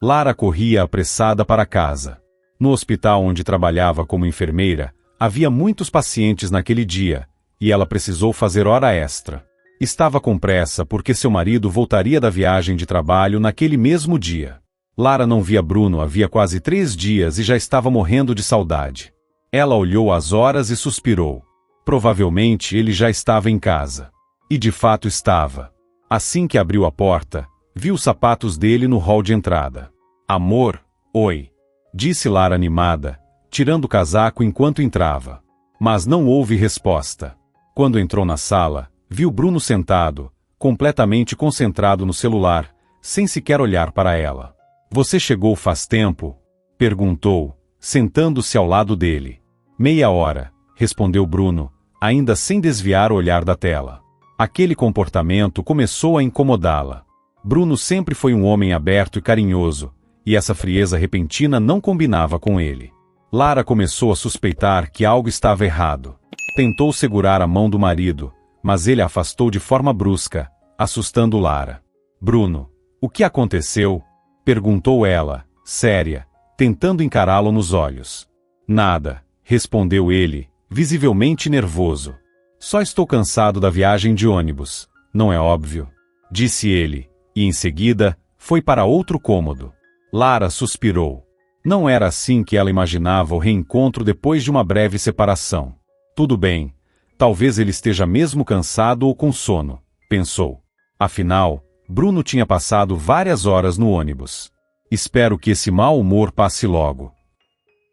Lara corria apressada para casa. No hospital onde trabalhava como enfermeira, havia muitos pacientes naquele dia, e ela precisou fazer hora extra. Estava com pressa porque seu marido voltaria da viagem de trabalho naquele mesmo dia. Lara não via Bruno havia quase 3 dias e já estava morrendo de saudade. Ela olhou as horas e suspirou. Provavelmente ele já estava em casa. E de fato estava. Assim que abriu a porta, viu os sapatos dele no hall de entrada. "Amor, oi", disse Lara animada, tirando o casaco enquanto entrava. Mas não houve resposta. Quando entrou na sala, viu Bruno sentado, completamente concentrado no celular, sem sequer olhar para ela. "Você chegou faz tempo?", perguntou, sentando-se ao lado dele. "Meia hora", respondeu Bruno, ainda sem desviar o olhar da tela. Aquele comportamento começou a incomodá-la. Bruno sempre foi um homem aberto e carinhoso, e essa frieza repentina não combinava com ele. Lara começou a suspeitar que algo estava errado. Tentou segurar a mão do marido, mas ele a afastou de forma brusca, assustando Lara. "Bruno, o que aconteceu?", perguntou ela, séria, tentando encará-lo nos olhos. "Nada", respondeu ele, visivelmente nervoso. "Só estou cansado da viagem de ônibus, não é óbvio?", disse ele, e em seguida, foi para outro cômodo. Lara suspirou. Não era assim que ela imaginava o reencontro depois de uma breve separação. Tudo bem, talvez ele esteja mesmo cansado ou com sono, pensou. Afinal, Bruno tinha passado várias horas no ônibus. Espero que esse mau humor passe logo.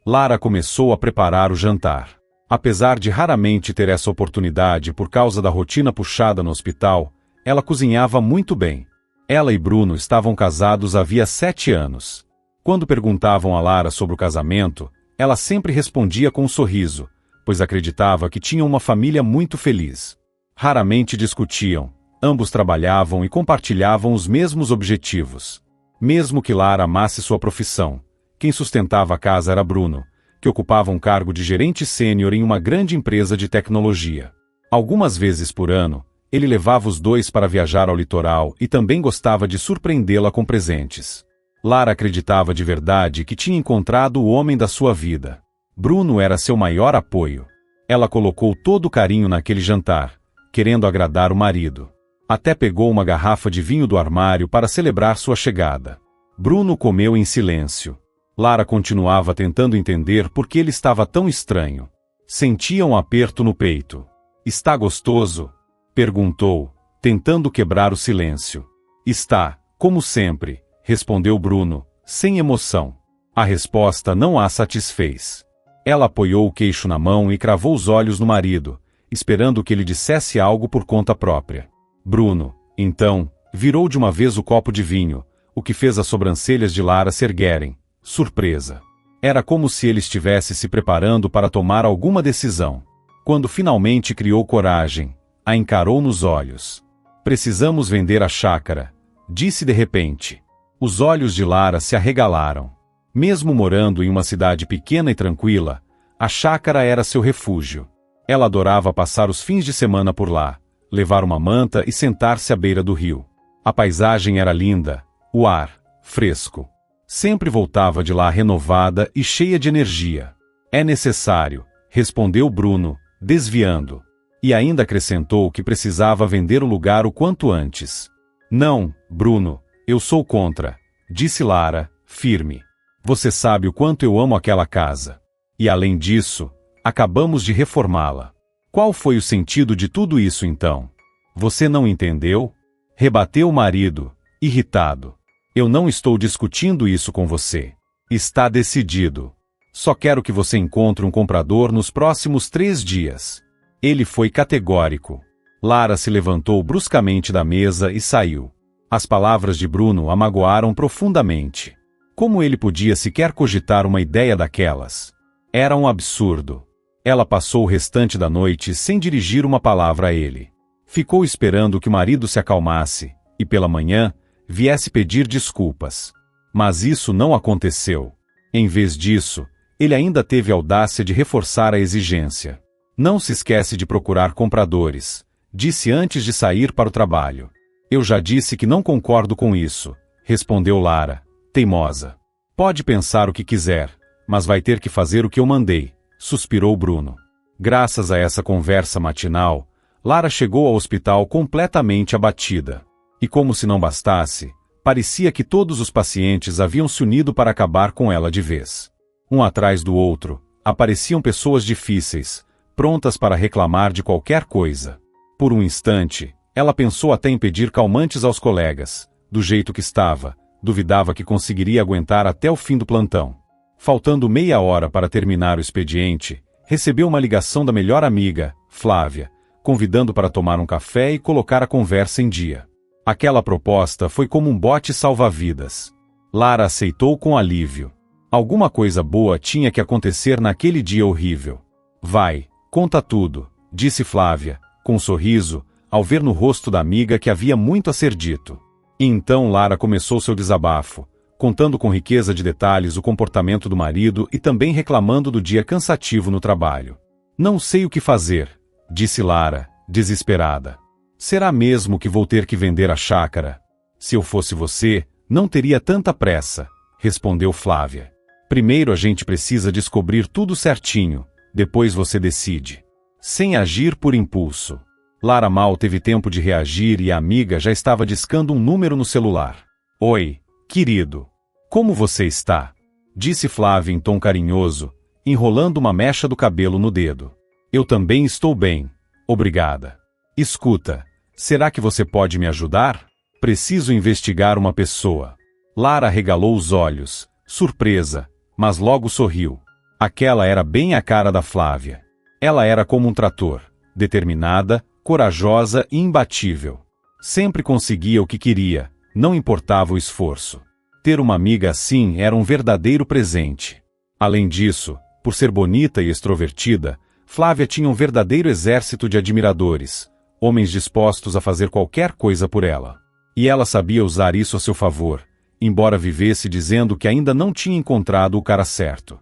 Lara começou a preparar o jantar. Apesar de raramente ter essa oportunidade por causa da rotina puxada no hospital, ela cozinhava muito bem. Ela e Bruno estavam casados havia 7 anos. Quando perguntavam a Lara sobre o casamento, ela sempre respondia com um sorriso, pois acreditava que tinham uma família muito feliz. Raramente discutiam, ambos trabalhavam e compartilhavam os mesmos objetivos. Mesmo que Lara amasse sua profissão, quem sustentava a casa era Bruno, que ocupava um cargo de gerente sênior em uma grande empresa de tecnologia. Algumas vezes por ano, ele levava os dois para viajar ao litoral e também gostava de surpreendê-la com presentes. Lara acreditava de verdade que tinha encontrado o homem da sua vida. Bruno era seu maior apoio. Ela colocou todo o carinho naquele jantar, querendo agradar o marido. Até pegou uma garrafa de vinho do armário para celebrar sua chegada. Bruno comeu em silêncio. Lara continuava tentando entender por que ele estava tão estranho. Sentia um aperto no peito. "Está gostoso?", perguntou, tentando quebrar o silêncio. "Está, como sempre", respondeu Bruno, sem emoção. A resposta não a satisfez. Ela apoiou o queixo na mão e cravou os olhos no marido, esperando que ele dissesse algo por conta própria. Bruno, então, virou de uma vez o copo de vinho, o que fez as sobrancelhas de Lara se erguerem. Surpresa. Era como se ele estivesse se preparando para tomar alguma decisão. Quando finalmente criou coragem, a encarou nos olhos. "Precisamos vender a chácara", disse de repente. Os olhos de Lara se arregalaram. Mesmo morando em uma cidade pequena e tranquila, a chácara era seu refúgio. Ela adorava passar os fins de semana por lá, levar uma manta e sentar-se à beira do rio. A paisagem era linda, o ar, fresco. Sempre voltava de lá renovada e cheia de energia. "É necessário", respondeu Bruno, desviando. E ainda acrescentou que precisava vender o lugar o quanto antes. "Não, Bruno, eu sou contra", disse Lara, firme. "Você sabe o quanto eu amo aquela casa. E além disso, acabamos de reformá-la." "Qual foi o sentido de tudo isso então?" "Você não entendeu?", rebateu o marido, irritado. "Eu não estou discutindo isso com você. Está decidido. Só quero que você encontre um comprador nos próximos 3 dias. Ele foi categórico. Lara se levantou bruscamente da mesa e saiu. As palavras de Bruno a magoaram profundamente. Como ele podia sequer cogitar uma ideia daquelas? Era um absurdo. Ela passou o restante da noite sem dirigir uma palavra a ele. Ficou esperando que o marido se acalmasse, e pela manhã, viesse pedir desculpas. Mas isso não aconteceu. Em vez disso, ele ainda teve a audácia de reforçar a exigência. "Não se esquece de procurar compradores", disse antes de sair para o trabalho. "Eu já disse que não concordo com isso", respondeu Lara, teimosa. Pode pensar o que quiser, mas vai ter que fazer o que eu mandei, suspirou Bruno. Graças a essa conversa matinal, Lara chegou ao hospital completamente abatida. E como se não bastasse, parecia que todos os pacientes haviam se unido para acabar com ela de vez. Um atrás do outro, apareciam pessoas difíceis, prontas para reclamar de qualquer coisa. Por um instante, ela pensou até em pedir calmantes aos colegas. Do jeito que estava, duvidava que conseguiria aguentar até o fim do plantão. Faltando meia hora para terminar o expediente, recebeu uma ligação da melhor amiga, Flávia, convidando para tomar um café e colocar a conversa em dia. Aquela proposta foi como um bote salva-vidas. Lara aceitou com alívio. Alguma coisa boa tinha que acontecer naquele dia horrível. Vai, conta tudo, disse Flávia, com um sorriso, ao ver no rosto da amiga que havia muito a ser dito. E então Lara começou seu desabafo, contando com riqueza de detalhes o comportamento do marido e também reclamando do dia cansativo no trabalho. Não sei o que fazer, disse Lara, desesperada. Será mesmo que vou ter que vender a chácara? Se eu fosse você, não teria tanta pressa, respondeu Flávia. Primeiro a gente precisa descobrir tudo certinho, depois você decide. Sem agir por impulso. Lara mal teve tempo de reagir e a amiga já estava discando um número no celular. Oi, querido. Como você está? Disse Flávia em tom carinhoso, enrolando uma mecha do cabelo no dedo. Eu também estou bem, obrigada. Escuta, será que você pode me ajudar? Preciso investigar uma pessoa. Lara regalou os olhos, surpresa, mas logo sorriu. Aquela era bem a cara da Flávia. Ela era como um trator, determinada, corajosa e imbatível. Sempre conseguia o que queria, não importava o esforço. Ter uma amiga assim era um verdadeiro presente. Além disso, por ser bonita e extrovertida, Flávia tinha um verdadeiro exército de admiradores, homens dispostos a fazer qualquer coisa por ela. E ela sabia usar isso a seu favor, embora vivesse dizendo que ainda não tinha encontrado o cara certo.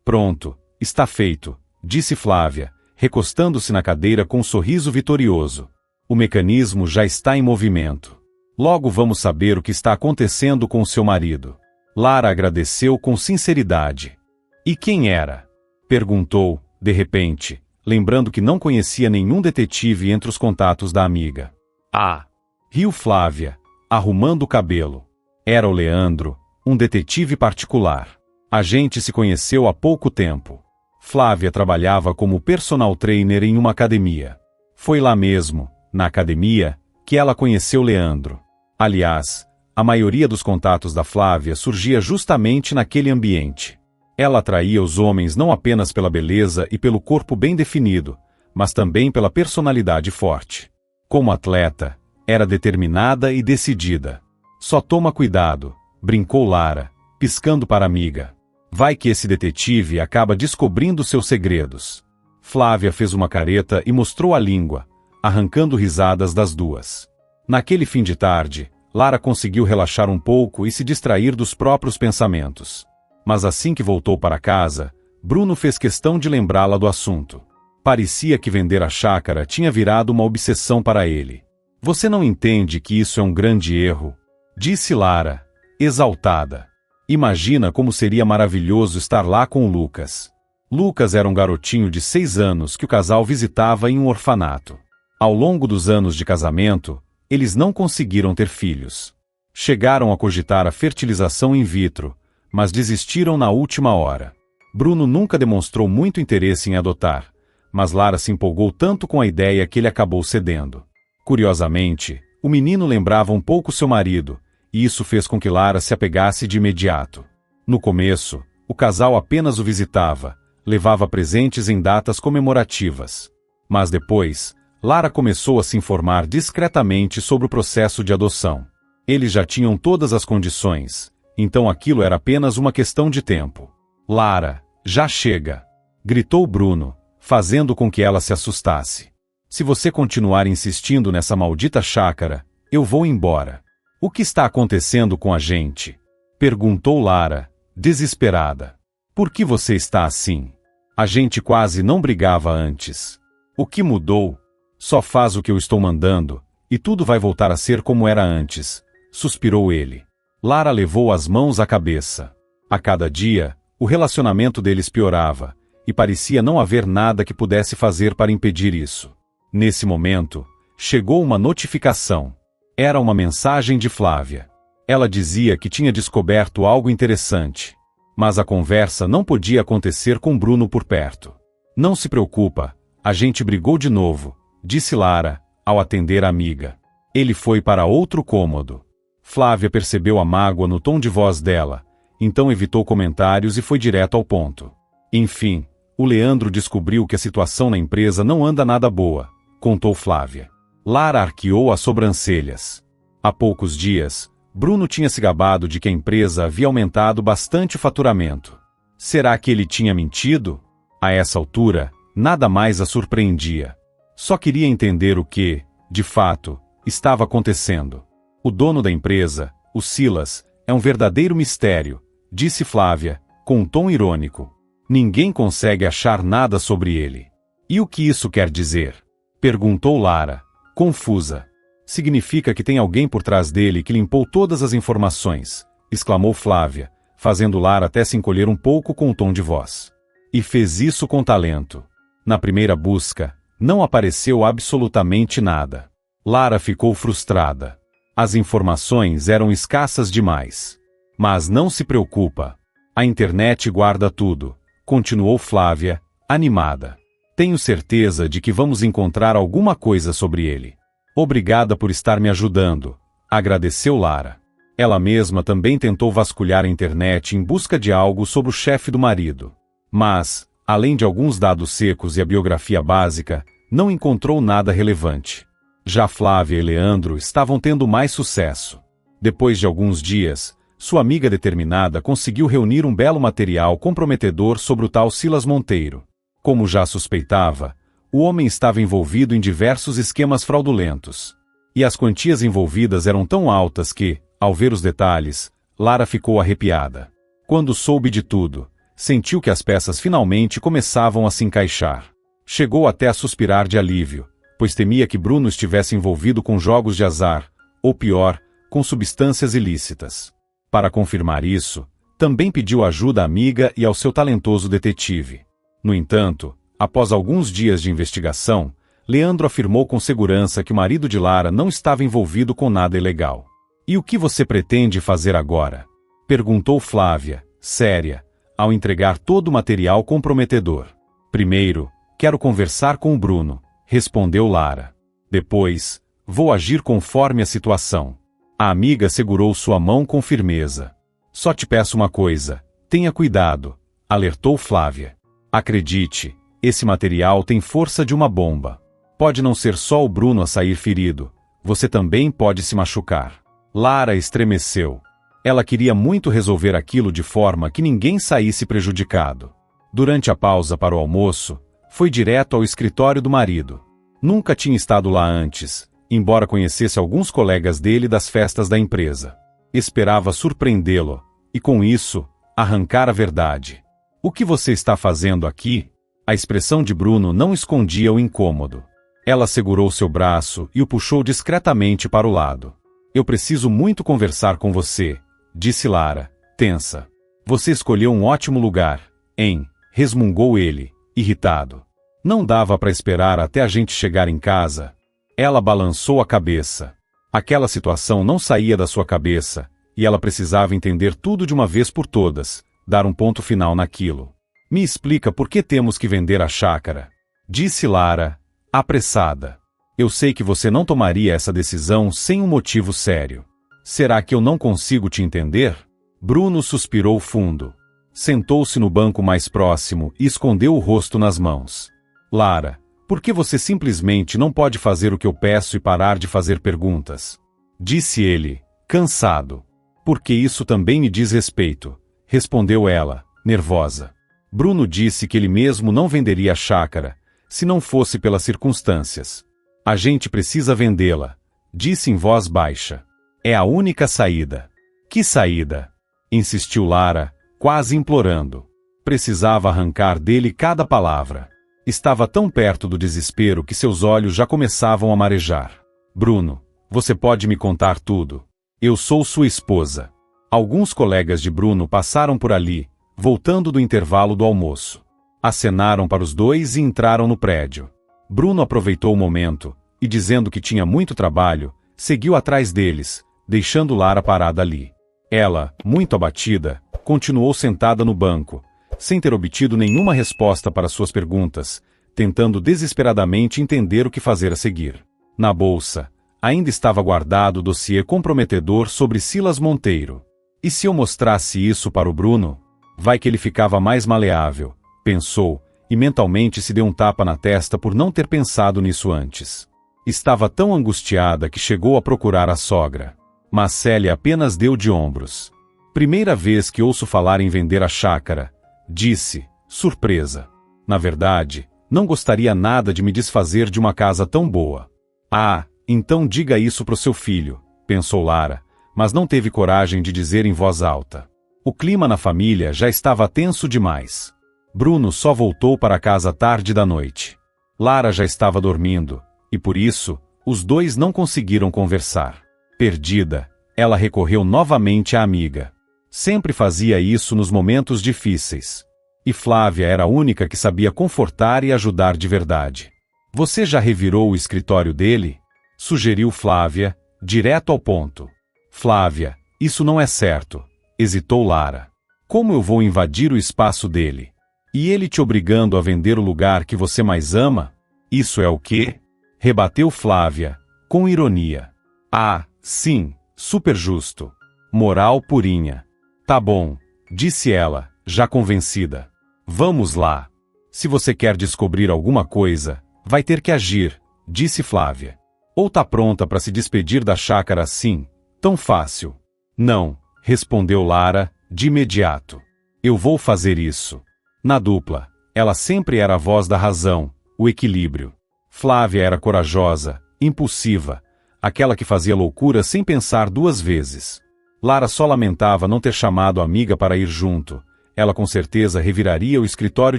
Pronto, está feito, disse Flávia, recostando-se na cadeira com um sorriso vitorioso. O mecanismo já está em movimento. Logo vamos saber o que está acontecendo com seu marido. Lara agradeceu com sinceridade. E quem era? Perguntou, de repente, lembrando que não conhecia nenhum detetive entre os contatos da amiga. Ah! Riu Flávia, arrumando o cabelo. Era o Leandro, um detetive particular. A gente se conheceu há pouco tempo. Flávia trabalhava como personal trainer em uma academia. Foi lá mesmo, na academia, que ela conheceu Leandro. Aliás, a maioria dos contatos da Flávia surgia justamente naquele ambiente. Ela atraía os homens não apenas pela beleza e pelo corpo bem definido, mas também pela personalidade forte. Como atleta, era determinada e decidida. Só toma cuidado, brincou Lara, piscando para a amiga. Vai que esse detetive acaba descobrindo seus segredos. Flávia fez uma careta e mostrou a língua, arrancando risadas das duas. Naquele fim de tarde, Lara conseguiu relaxar um pouco e se distrair dos próprios pensamentos. Mas assim que voltou para casa, Bruno fez questão de lembrá-la do assunto. Parecia que vender a chácara tinha virado uma obsessão para ele. Você não entende que isso é um grande erro? Disse Lara, exaltada. Imagina como seria maravilhoso estar lá com o Lucas. Lucas era um garotinho de 6 anos que o casal visitava em um orfanato. Ao longo dos anos de casamento, eles não conseguiram ter filhos. Chegaram a cogitar a fertilização in vitro, mas desistiram na última hora. Bruno nunca demonstrou muito interesse em adotar, mas Lara se empolgou tanto com a ideia que ele acabou cedendo. Curiosamente, o menino lembrava um pouco seu marido, e isso fez com que Lara se apegasse de imediato. No começo, o casal apenas o visitava, levava presentes em datas comemorativas. Mas depois, Lara começou a se informar discretamente sobre o processo de adoção. Eles já tinham todas as condições, então aquilo era apenas uma questão de tempo. Lara, já chega! Gritou Bruno, fazendo com que ela se assustasse. Se você continuar insistindo nessa maldita chácara, eu vou embora. O que está acontecendo com a gente? Perguntou Lara, desesperada. Por que você está assim? A gente quase não brigava antes. O que mudou? Só faz o que eu estou mandando, e tudo vai voltar a ser como era antes, suspirou ele. Lara levou as mãos à cabeça. A cada dia, o relacionamento deles piorava, e parecia não haver nada que pudesse fazer para impedir isso. Nesse momento, chegou uma notificação. Era uma mensagem de Flávia. Ela dizia que tinha descoberto algo interessante. Mas a conversa não podia acontecer com Bruno por perto. Não se preocupa, a gente brigou de novo, disse Lara, ao atender a amiga. Ele foi para outro cômodo. Flávia percebeu a mágoa no tom de voz dela, então evitou comentários e foi direto ao ponto. Enfim, o Leandro descobriu que a situação na empresa não anda nada boa, contou Flávia. Lara arqueou as sobrancelhas. Há poucos dias, Bruno tinha se gabado de que a empresa havia aumentado bastante o faturamento. Será que ele tinha mentido? A essa altura, nada mais a surpreendia. Só queria entender o que, de fato, estava acontecendo. O dono da empresa, o Silas, é um verdadeiro mistério, disse Flávia, com um tom irônico. Ninguém consegue achar nada sobre ele. E o que isso quer dizer? Perguntou Lara, confusa. Significa que tem alguém por trás dele que limpou todas as informações, exclamou Flávia, fazendo Lara até se encolher um pouco com o tom de voz. E fez isso com talento. Na primeira busca, não apareceu absolutamente nada. Lara ficou frustrada. As informações eram escassas demais. Mas não se preocupa. A internet guarda tudo, continuou Flávia, animada. Tenho certeza de que vamos encontrar alguma coisa sobre ele. Obrigada por estar me ajudando, agradeceu Lara. Ela mesma também tentou vasculhar a internet em busca de algo sobre o chefe do marido. Mas, além de alguns dados secos e a biografia básica, não encontrou nada relevante. Já Flávia e Leandro estavam tendo mais sucesso. Depois de alguns dias, sua amiga determinada conseguiu reunir um belo material comprometedor sobre o tal Silas Monteiro. Como já suspeitava, o homem estava envolvido em diversos esquemas fraudulentos. E as quantias envolvidas eram tão altas que, ao ver os detalhes, Lara ficou arrepiada. Quando soube de tudo, sentiu que as peças finalmente começavam a se encaixar. Chegou até a suspirar de alívio, pois temia que Bruno estivesse envolvido com jogos de azar, ou pior, com substâncias ilícitas. Para confirmar isso, também pediu ajuda à amiga e ao seu talentoso detetive. No entanto, após alguns dias de investigação, Leandro afirmou com segurança que o marido de Lara não estava envolvido com nada ilegal. E o que você pretende fazer agora? Perguntou Flávia, séria, ao entregar todo o material comprometedor. Primeiro, quero conversar com o Bruno, respondeu Lara. Depois, vou agir conforme a situação. A amiga segurou sua mão com firmeza. Só te peço uma coisa, tenha cuidado, alertou Flávia. Acredite, esse material tem força de uma bomba. Pode não ser só o Bruno a sair ferido, você também pode se machucar. Lara estremeceu. Ela queria muito resolver aquilo de forma que ninguém saísse prejudicado. Durante a pausa para o almoço, foi direto ao escritório do marido. Nunca tinha estado lá antes, embora conhecesse alguns colegas dele das festas da empresa. Esperava surpreendê-lo, e com isso, arrancar a verdade. O que você está fazendo aqui? A expressão de Bruno não escondia o incômodo. Ela segurou seu braço e o puxou discretamente para o lado. Eu preciso muito conversar com você, disse Lara, tensa. Você escolheu um ótimo lugar, hein? Resmungou ele, irritado. Não dava para esperar até a gente chegar em casa. Ela balançou a cabeça. Aquela situação não saía da sua cabeça, e ela precisava entender tudo de uma vez por todas, dar um ponto final naquilo. Me explica por que temos que vender a chácara, disse Lara, apressada. Eu sei que você não tomaria essa decisão sem um motivo sério. Será que eu não consigo te entender? Bruno suspirou fundo. Sentou-se no banco mais próximo e escondeu o rosto nas mãos. Lara, por que você simplesmente não pode fazer o que eu peço e parar de fazer perguntas? Disse ele, cansado. Porque isso também me diz respeito, respondeu ela, nervosa. Bruno disse que ele mesmo não venderia a chácara, se não fosse pelas circunstâncias. A gente precisa vendê-la, disse em voz baixa. É a única saída. Que saída? Insistiu Lara, quase implorando. Precisava arrancar dele cada palavra. Estava tão perto do desespero que seus olhos já começavam a marejar. Bruno, você pode me contar tudo. Eu sou sua esposa. Alguns colegas de Bruno passaram por ali, voltando do intervalo do almoço. Acenaram para os dois e entraram no prédio. Bruno aproveitou o momento e, dizendo que tinha muito trabalho, seguiu atrás deles, deixando Lara parada ali. Ela, muito abatida, continuou sentada no banco, sem ter obtido nenhuma resposta para suas perguntas, tentando desesperadamente entender o que fazer a seguir. Na bolsa, ainda estava guardado o dossiê comprometedor sobre Silas Monteiro. E se eu mostrasse isso para o Bruno? Vai que ele ficava mais maleável, pensou, e mentalmente se deu um tapa na testa por não ter pensado nisso antes. Estava tão angustiada que chegou a procurar a sogra. Mas Célia apenas deu de ombros. Primeira vez que ouço falar em vender a chácara, disse, surpresa. Na verdade, não gostaria nada de me desfazer de uma casa tão boa. Ah, então diga isso pro seu filho, pensou Lara, mas não teve coragem de dizer em voz alta. O clima na família já estava tenso demais. Bruno só voltou para casa tarde da noite. Lara já estava dormindo, e por isso, os dois não conseguiram conversar. Perdida, ela recorreu novamente à amiga. Sempre fazia isso nos momentos difíceis. E Flávia era a única que sabia confortar e ajudar de verdade. Você já revirou o escritório dele? Sugeriu Flávia, direto ao ponto. Flávia, isso não é certo, hesitou Lara. Como eu vou invadir o espaço dele? E ele te obrigando a vender o lugar que você mais ama? Isso é o quê? Rebateu Flávia, com ironia. Ah, sim, super justo. Moral purinha. Tá bom, disse ela, já convencida. Vamos lá. Se você quer descobrir alguma coisa, vai ter que agir, disse Flávia. Ou tá pronta para se despedir da chácara assim, tão fácil? Não, respondeu Lara, de imediato. Eu vou fazer isso. Na dupla, ela sempre era a voz da razão, o equilíbrio. Flávia era corajosa, impulsiva, aquela que fazia loucura sem pensar duas vezes. Lara só lamentava não ter chamado a amiga para ir junto. Ela com certeza reviraria o escritório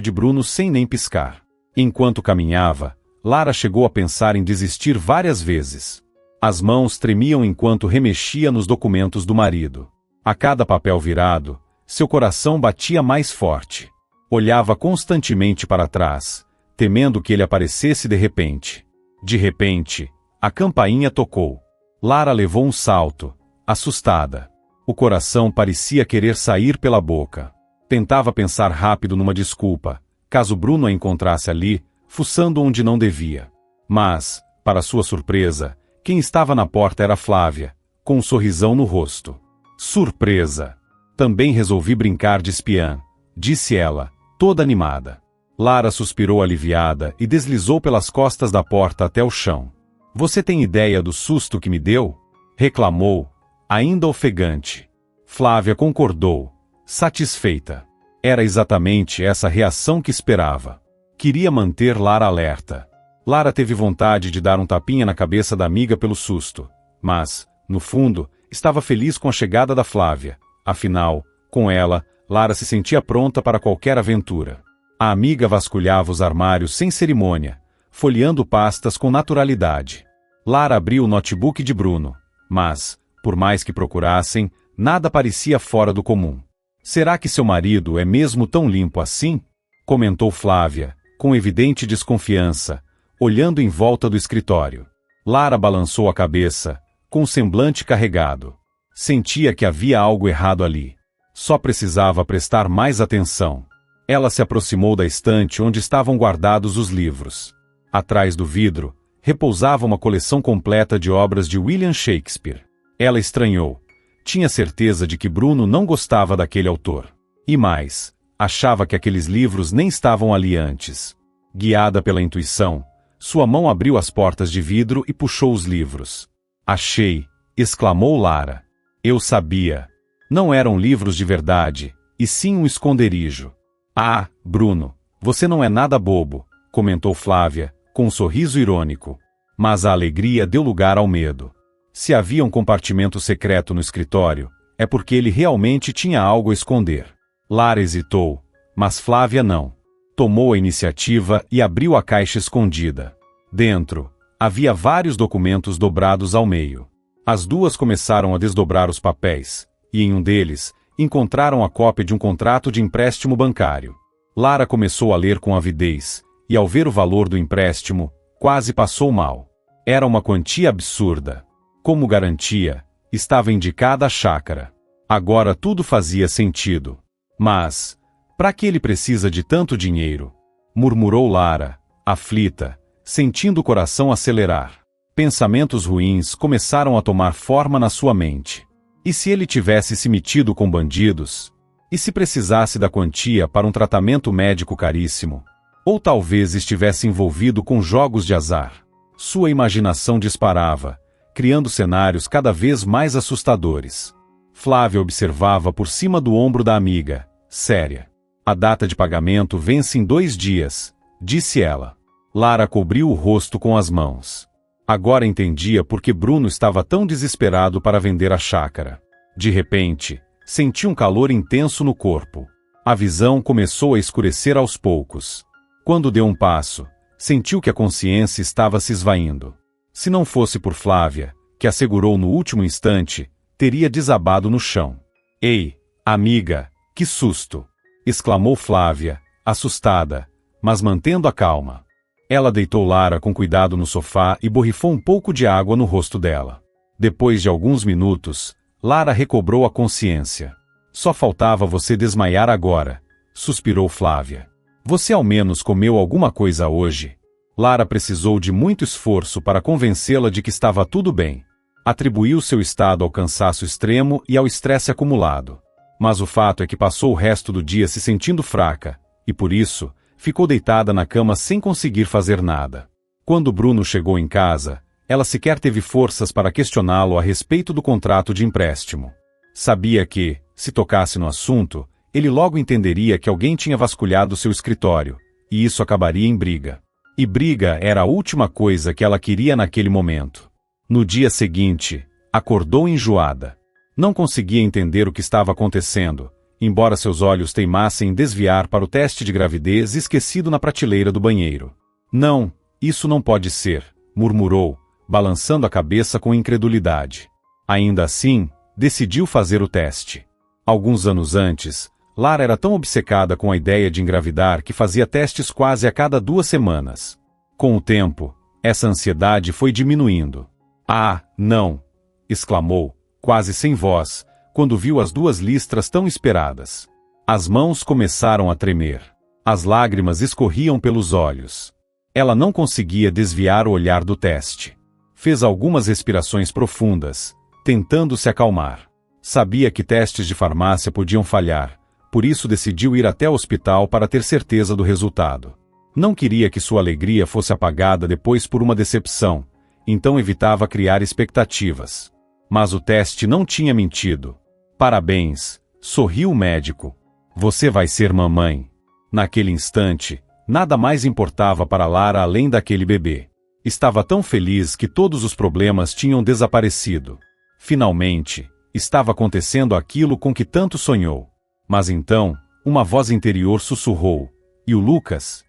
de Bruno sem nem piscar. Enquanto caminhava, Lara chegou a pensar em desistir várias vezes. As mãos tremiam enquanto remexia nos documentos do marido. A cada papel virado, seu coração batia mais forte. Olhava constantemente para trás, temendo que ele aparecesse de repente. De repente, a campainha tocou. Lara levou um salto, assustada. O coração parecia querer sair pela boca. Tentava pensar rápido numa desculpa, caso Bruno a encontrasse ali, fuçando onde não devia. Mas, para sua surpresa, quem estava na porta era Flávia, com um sorrisão no rosto. Surpresa! Também resolvi brincar de espiã, disse ela, toda animada. Lara suspirou aliviada e deslizou pelas costas da porta até o chão. Você tem ideia do susto que me deu? Reclamou, ainda ofegante. Flávia concordou, satisfeita. Era exatamente essa reação que esperava. Queria manter Lara alerta. Lara teve vontade de dar um tapinha na cabeça da amiga pelo susto, mas, no fundo, estava feliz com a chegada da Flávia. Afinal, com ela, Lara se sentia pronta para qualquer aventura. A amiga vasculhava os armários sem cerimônia, folheando pastas com naturalidade. Lara abriu o notebook de Bruno, mas, por mais que procurassem, nada parecia fora do comum. Será que seu marido é mesmo tão limpo assim? Comentou Flávia, com evidente desconfiança, olhando em volta do escritório. Lara balançou a cabeça, com o semblante carregado. Sentia que havia algo errado ali. Só precisava prestar mais atenção. Ela se aproximou da estante onde estavam guardados os livros. Atrás do vidro, repousava uma coleção completa de obras de William Shakespeare. Ela estranhou. Tinha certeza de que Bruno não gostava daquele autor. E mais, achava que aqueles livros nem estavam ali antes. Guiada pela intuição, sua mão abriu as portas de vidro e puxou os livros. Achei, exclamou Lara. Eu sabia. Não eram livros de verdade, e sim um esconderijo. Ah, Bruno, você não é nada bobo, comentou Flávia, com um sorriso irônico. Mas a alegria deu lugar ao medo. Se havia um compartimento secreto no escritório, é porque ele realmente tinha algo a esconder. Lara hesitou, mas Flávia não. Tomou a iniciativa e abriu a caixa escondida. Dentro, havia vários documentos dobrados ao meio. As duas começaram a desdobrar os papéis, e em um deles, encontraram a cópia de um contrato de empréstimo bancário. Lara começou a ler com avidez, e ao ver o valor do empréstimo, quase passou mal. Era uma quantia absurda. Como garantia, estava indicada a chácara. Agora tudo fazia sentido. Mas, para que ele precisa de tanto dinheiro? Murmurou Lara, aflita, sentindo o coração acelerar. Pensamentos ruins começaram a tomar forma na sua mente. E se ele tivesse se metido com bandidos? E se precisasse da quantia para um tratamento médico caríssimo? Ou talvez estivesse envolvido com jogos de azar? Sua imaginação disparava, criando cenários cada vez mais assustadores. Flávia observava por cima do ombro da amiga, séria. A data de pagamento vence em 2 dias, disse ela. Lara cobriu o rosto com as mãos. Agora entendia por que Bruno estava tão desesperado para vender a chácara. De repente, sentiu um calor intenso no corpo. A visão começou a escurecer aos poucos. Quando deu um passo, sentiu que a consciência estava se esvaindo. Se não fosse por Flávia, que a segurou no último instante, teria desabado no chão. Ei, amiga, que susto! Exclamou Flávia, assustada, mas mantendo a calma. Ela deitou Lara com cuidado no sofá e borrifou um pouco de água no rosto dela. Depois de alguns minutos, Lara recobrou a consciência. Só faltava você desmaiar agora, suspirou Flávia. Você ao menos comeu alguma coisa hoje? Lara precisou de muito esforço para convencê-la de que estava tudo bem. Atribuiu seu estado ao cansaço extremo e ao estresse acumulado. Mas o fato é que passou o resto do dia se sentindo fraca, e por isso, ficou deitada na cama sem conseguir fazer nada. Quando Bruno chegou em casa, ela sequer teve forças para questioná-lo a respeito do contrato de empréstimo. Sabia que, se tocasse no assunto, ele logo entenderia que alguém tinha vasculhado seu escritório, e isso acabaria em briga. E briga era a última coisa que ela queria naquele momento. No dia seguinte, acordou enjoada. Não conseguia entender o que estava acontecendo, embora seus olhos teimassem em desviar para o teste de gravidez esquecido na prateleira do banheiro. Não, isso não pode ser, murmurou, balançando a cabeça com incredulidade. Ainda assim, decidiu fazer o teste. Alguns anos antes, Lara era tão obcecada com a ideia de engravidar que fazia testes quase a cada 2 semanas. Com o tempo, essa ansiedade foi diminuindo. Ah, não! Exclamou, quase sem voz, quando viu as 2 listras tão esperadas. As mãos começaram a tremer. As lágrimas escorriam pelos olhos. Ela não conseguia desviar o olhar do teste. Fez algumas respirações profundas, tentando se acalmar. Sabia que testes de farmácia podiam falhar, por isso decidiu ir até o hospital para ter certeza do resultado. Não queria que sua alegria fosse apagada depois por uma decepção, então evitava criar expectativas. Mas o teste não tinha mentido. Parabéns, sorriu o médico. Você vai ser mamãe. Naquele instante, nada mais importava para Lara além daquele bebê. Estava tão feliz que todos os problemas tinham desaparecido. Finalmente, estava acontecendo aquilo com que tanto sonhou. Mas então, uma voz interior sussurrou. E o Lucas?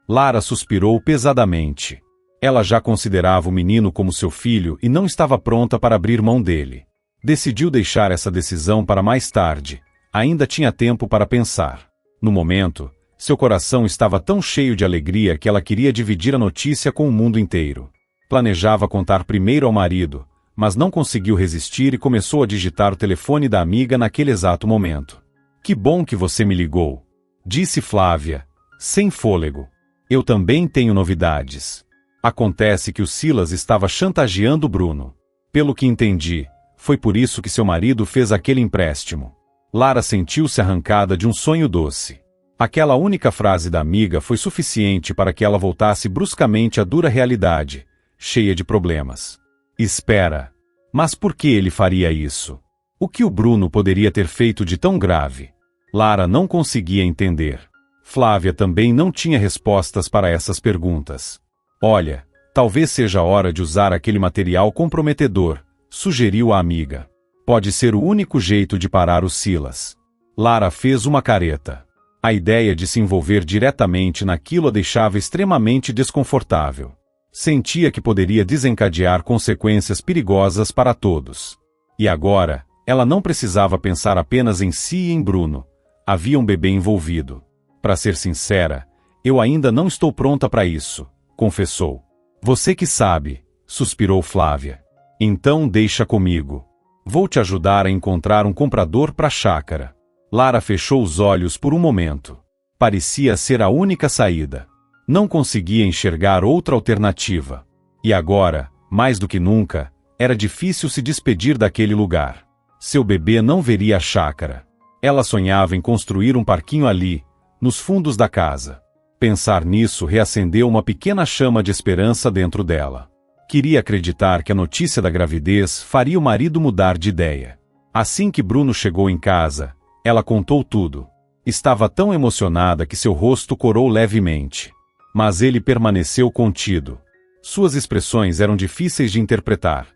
Lara suspirou pesadamente. Ela já considerava o menino como seu filho e não estava pronta para abrir mão dele. Decidiu deixar essa decisão para mais tarde. Ainda tinha tempo para pensar. No momento, seu coração estava tão cheio de alegria que ela queria dividir a notícia com o mundo inteiro. Planejava contar primeiro ao marido, mas não conseguiu resistir e começou a digitar o telefone da amiga naquele exato momento. Que bom que você me ligou, disse Flávia, sem fôlego. Eu também tenho novidades. Acontece que o Silas estava chantageando Bruno. Pelo que entendi, foi por isso que seu marido fez aquele empréstimo. Lara sentiu-se arrancada de um sonho doce. Aquela única frase da amiga foi suficiente para que ela voltasse bruscamente à dura realidade, cheia de problemas. Espera. Mas por que ele faria isso? O que o Bruno poderia ter feito de tão grave? Lara não conseguia entender. Flávia também não tinha respostas para essas perguntas. Olha, talvez seja a hora de usar aquele material comprometedor, sugeriu a amiga. Pode ser o único jeito de parar o Silas. Lara fez uma careta. A ideia de se envolver diretamente naquilo a deixava extremamente desconfortável. Sentia que poderia desencadear consequências perigosas para todos. E agora, Ela não precisava pensar apenas em si e em Bruno. Havia um bebê envolvido. Para ser sincera, eu ainda não estou pronta para isso, confessou. Você que sabe, suspirou Flávia. Então deixa comigo. Vou te ajudar a encontrar um comprador para a chácara. Lara fechou os olhos por um momento. Parecia ser a única saída. Não conseguia enxergar outra alternativa. E agora, mais do que nunca, era difícil se despedir daquele lugar. Seu bebê não veria a chácara. Ela sonhava em construir um parquinho ali, nos fundos da casa. Pensar nisso reacendeu uma pequena chama de esperança dentro dela. Queria acreditar que a notícia da gravidez faria o marido mudar de ideia. Assim que Bruno chegou em casa, ela contou tudo. Estava tão emocionada que seu rosto corou levemente. Mas ele permaneceu contido. Suas expressões eram difíceis de interpretar.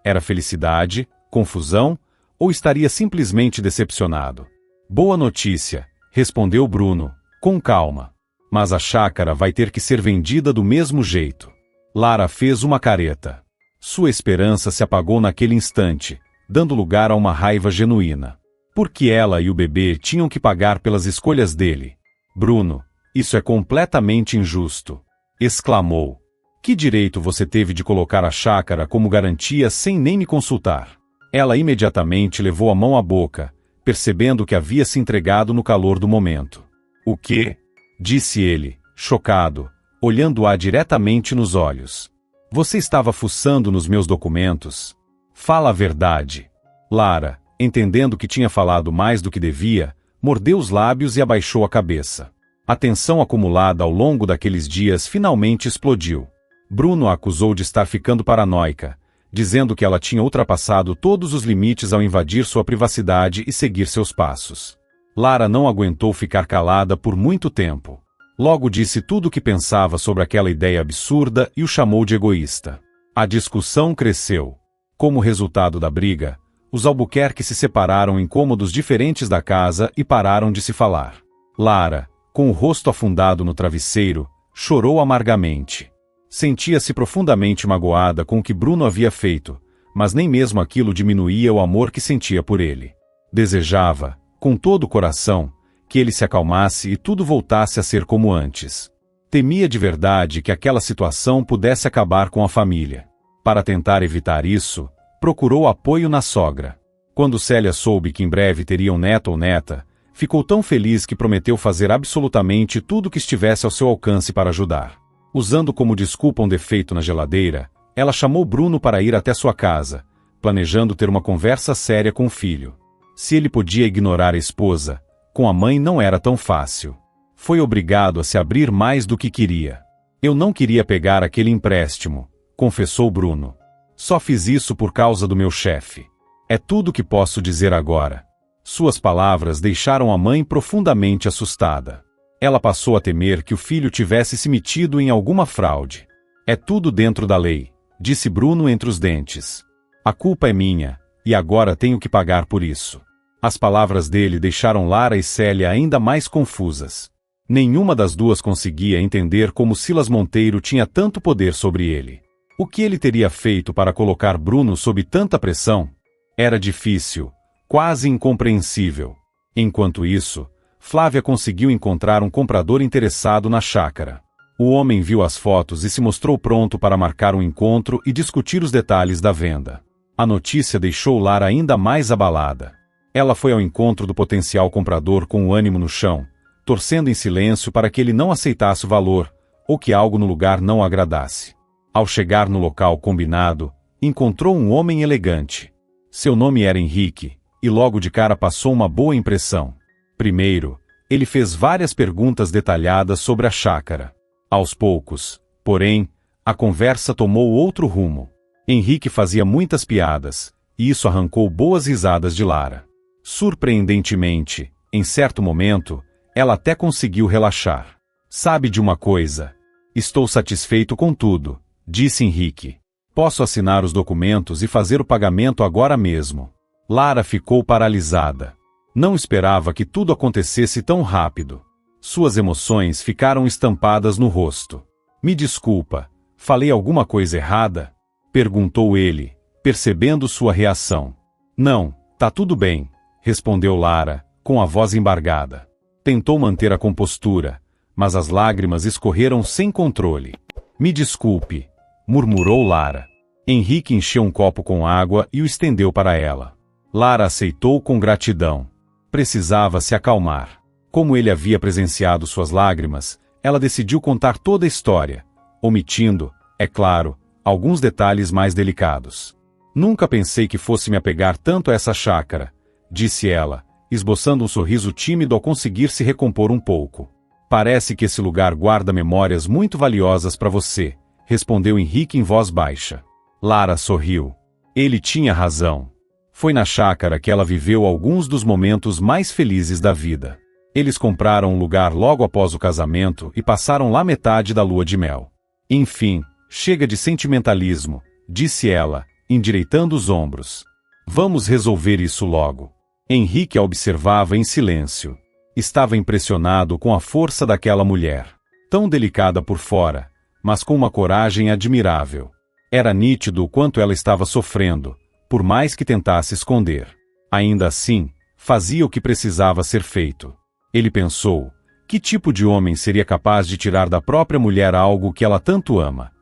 Era felicidade, confusão, ou estaria simplesmente decepcionado? Boa notícia, respondeu Bruno, com calma. Mas a chácara vai ter que ser vendida do mesmo jeito. Lara fez uma careta. Sua esperança se apagou naquele instante, dando lugar a uma raiva genuína. Porque ela e o bebê tinham que pagar pelas escolhas dele. Bruno, isso é completamente injusto, exclamou. Que direito você teve de colocar a chácara como garantia sem nem me consultar? Ela imediatamente levou a mão à boca, percebendo que havia se entregado no calor do momento. O quê? Disse ele, chocado, olhando-a diretamente nos olhos. Você estava fuçando nos meus documentos? Fala a verdade. Lara, entendendo que tinha falado mais do que devia, mordeu os lábios e abaixou a cabeça. A tensão acumulada ao longo daqueles dias finalmente explodiu. Bruno a acusou de estar ficando paranoica, dizendo que ela tinha ultrapassado todos os limites ao invadir sua privacidade e seguir seus passos. Lara não aguentou ficar calada por muito tempo. Logo disse tudo o que pensava sobre aquela ideia absurda e o chamou de egoísta. A discussão cresceu. Como resultado da briga, os Albuquerque se separaram em cômodos diferentes da casa e pararam de se falar. Lara, com o rosto afundado no travesseiro, chorou amargamente. Sentia-se profundamente magoada com o que Bruno havia feito, mas nem mesmo aquilo diminuía o amor que sentia por ele. Desejava, com todo o coração, que ele se acalmasse e tudo voltasse a ser como antes. Temia de verdade que aquela situação pudesse acabar com a família. Para tentar evitar isso, procurou apoio na sogra. Quando Célia soube que em breve teria um neto ou neta, ficou tão feliz que prometeu fazer absolutamente tudo o que estivesse ao seu alcance para ajudar. Usando como desculpa um defeito na geladeira, ela chamou Bruno para ir até sua casa, planejando ter uma conversa séria com o filho. Se ele podia ignorar a esposa, com a mãe não era tão fácil. Foi obrigado a se abrir mais do que queria. Eu não queria pegar aquele empréstimo, confessou Bruno. Só fiz isso por causa do meu chefe. É tudo o que posso dizer agora. Suas palavras deixaram a mãe profundamente assustada. Ela passou a temer que o filho tivesse se metido em alguma fraude. É tudo dentro da lei, disse Bruno entre os dentes. A culpa é minha, e agora tenho que pagar por isso. As palavras dele deixaram Lara e Célia ainda mais confusas. Nenhuma das duas conseguia entender como Silas Monteiro tinha tanto poder sobre ele. O que ele teria feito para colocar Bruno sob tanta pressão? Era difícil, quase incompreensível. Enquanto isso, Flávia conseguiu encontrar um comprador interessado na chácara. O homem viu as fotos e se mostrou pronto para marcar um encontro e discutir os detalhes da venda. A notícia deixou Lara ainda mais abalada. Ela foi ao encontro do potencial comprador com o ânimo no chão, torcendo em silêncio para que ele não aceitasse o valor, ou que algo no lugar não agradasse. Ao chegar no local combinado, encontrou um homem elegante. Seu nome era Henrique, e logo de cara passou uma boa impressão. Primeiro, ele fez várias perguntas detalhadas sobre a chácara. Aos poucos, porém, a conversa tomou outro rumo. Henrique fazia muitas piadas, e isso arrancou boas risadas de Lara. Surpreendentemente, em certo momento, ela até conseguiu relaxar. Sabe de uma coisa? Estou satisfeito com tudo, disse Henrique. Posso assinar os documentos e fazer o pagamento agora mesmo. Lara ficou paralisada. Não esperava que tudo acontecesse tão rápido. Suas emoções ficaram estampadas no rosto. Me desculpa, falei alguma coisa errada? Perguntou ele, percebendo sua reação. Não, Tá tudo bem, respondeu Lara, com a voz embargada. Tentou manter a compostura, mas as lágrimas escorreram sem controle. Me desculpe, murmurou Lara. Henrique encheu um copo com água e o estendeu para ela. Lara aceitou com gratidão. Precisava se acalmar. Como ele havia presenciado suas lágrimas, ela decidiu contar toda a história, omitindo, é claro, alguns detalhes mais delicados. Nunca pensei que fosse me apegar tanto a essa chácara, disse ela, esboçando um sorriso tímido ao conseguir se recompor um pouco. Parece que esse lugar guarda memórias muito valiosas para você, respondeu Henrique em voz baixa. Lara sorriu. Ele tinha razão. Foi na chácara que ela viveu alguns dos momentos mais felizes da vida. Eles compraram um lugar logo após o casamento e passaram lá metade da lua de mel. Enfim, chega de sentimentalismo, disse ela, endireitando os ombros. Vamos resolver isso logo. Henrique a observava em silêncio. Estava impressionado com a força daquela mulher. Tão delicada por fora, mas com uma coragem admirável. Era nítido o quanto ela estava sofrendo, por mais que tentasse esconder. Ainda assim, fazia o que precisava ser feito. Ele pensou, que tipo de homem seria capaz de tirar da própria mulher algo que ela tanto ama?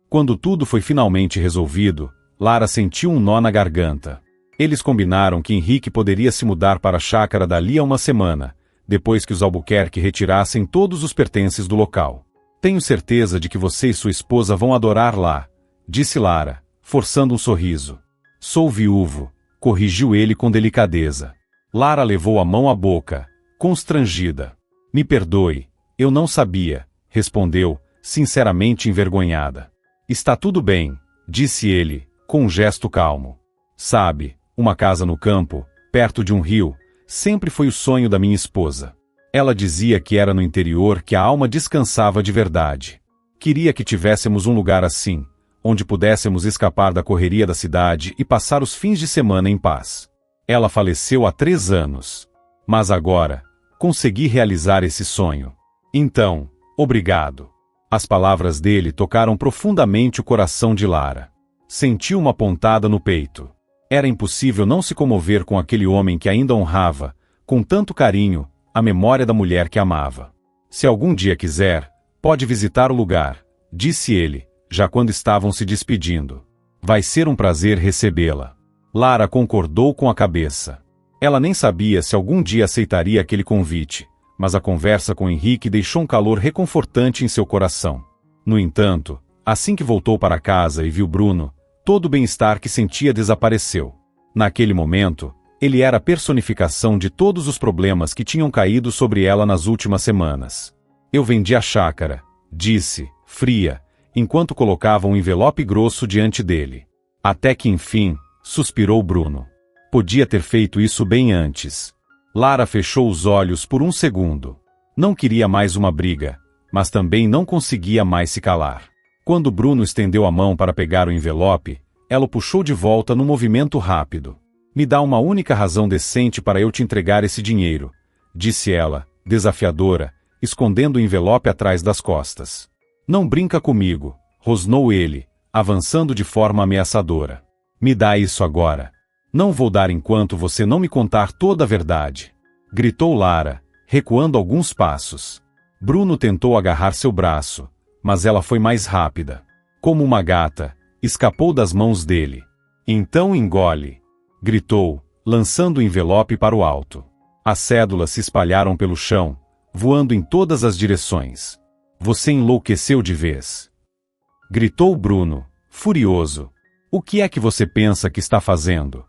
Quando tudo foi finalmente resolvido, Lara sentiu um nó na garganta. Eles combinaram que Henrique poderia se mudar para a chácara dali a uma semana, depois que os Albuquerque retirassem todos os pertences do local. Tenho certeza de que você e sua esposa vão adorar lá, disse Lara, forçando um sorriso. Sou viúvo, corrigiu ele com delicadeza. Lara levou a mão à boca, constrangida. Me perdoe, eu não sabia, respondeu, sinceramente envergonhada. Está tudo bem, disse ele, com um gesto calmo. Sabe, uma casa no campo, perto de um rio, sempre foi o sonho da minha esposa. Ela dizia que era no interior que a alma descansava de verdade. Queria que tivéssemos um lugar assim, onde pudéssemos escapar da correria da cidade e passar os fins de semana em paz. Ela faleceu há 3 anos. Mas agora, consegui realizar esse sonho. Então, obrigado. As palavras dele tocaram profundamente o coração de Lara. Sentiu uma pontada no peito. Era impossível não se comover com aquele homem que ainda honrava, com tanto carinho, a memória da mulher que amava. Se algum dia quiser, pode visitar o lugar, disse ele, já quando estavam se despedindo. Vai ser um prazer recebê-la. Lara concordou com a cabeça. Ela nem sabia se algum dia aceitaria aquele convite, mas a conversa com Henrique deixou um calor reconfortante em seu coração. No entanto, assim que voltou para casa e viu Bruno, todo o bem-estar que sentia desapareceu. Naquele momento, ele era a personificação de todos os problemas que tinham caído sobre ela nas últimas semanas. Eu vendi a chácara, disse, fria, enquanto colocava um envelope grosso diante dele. Até que enfim, suspirou Bruno. Podia ter feito isso bem antes. Lara fechou os olhos por um segundo. Não queria mais uma briga, mas também não conseguia mais se calar. Quando Bruno estendeu a mão para pegar o envelope, ela o puxou de volta num movimento rápido. Me dá uma única razão decente para eu te entregar esse dinheiro, disse ela, desafiadora, escondendo o envelope atrás das costas. Não brinca comigo, rosnou ele, avançando de forma ameaçadora. Me dá isso agora. Não vou dar enquanto você não me contar toda a verdade, gritou Lara, recuando alguns passos. Bruno tentou agarrar seu braço, mas ela foi mais rápida. Como uma gata, escapou das mãos dele. Então engole, gritou, lançando o envelope para o alto. As cédulas se espalharam pelo chão, voando em todas as direções. Você enlouqueceu de vez, gritou Bruno, furioso. O que é que você pensa que está fazendo?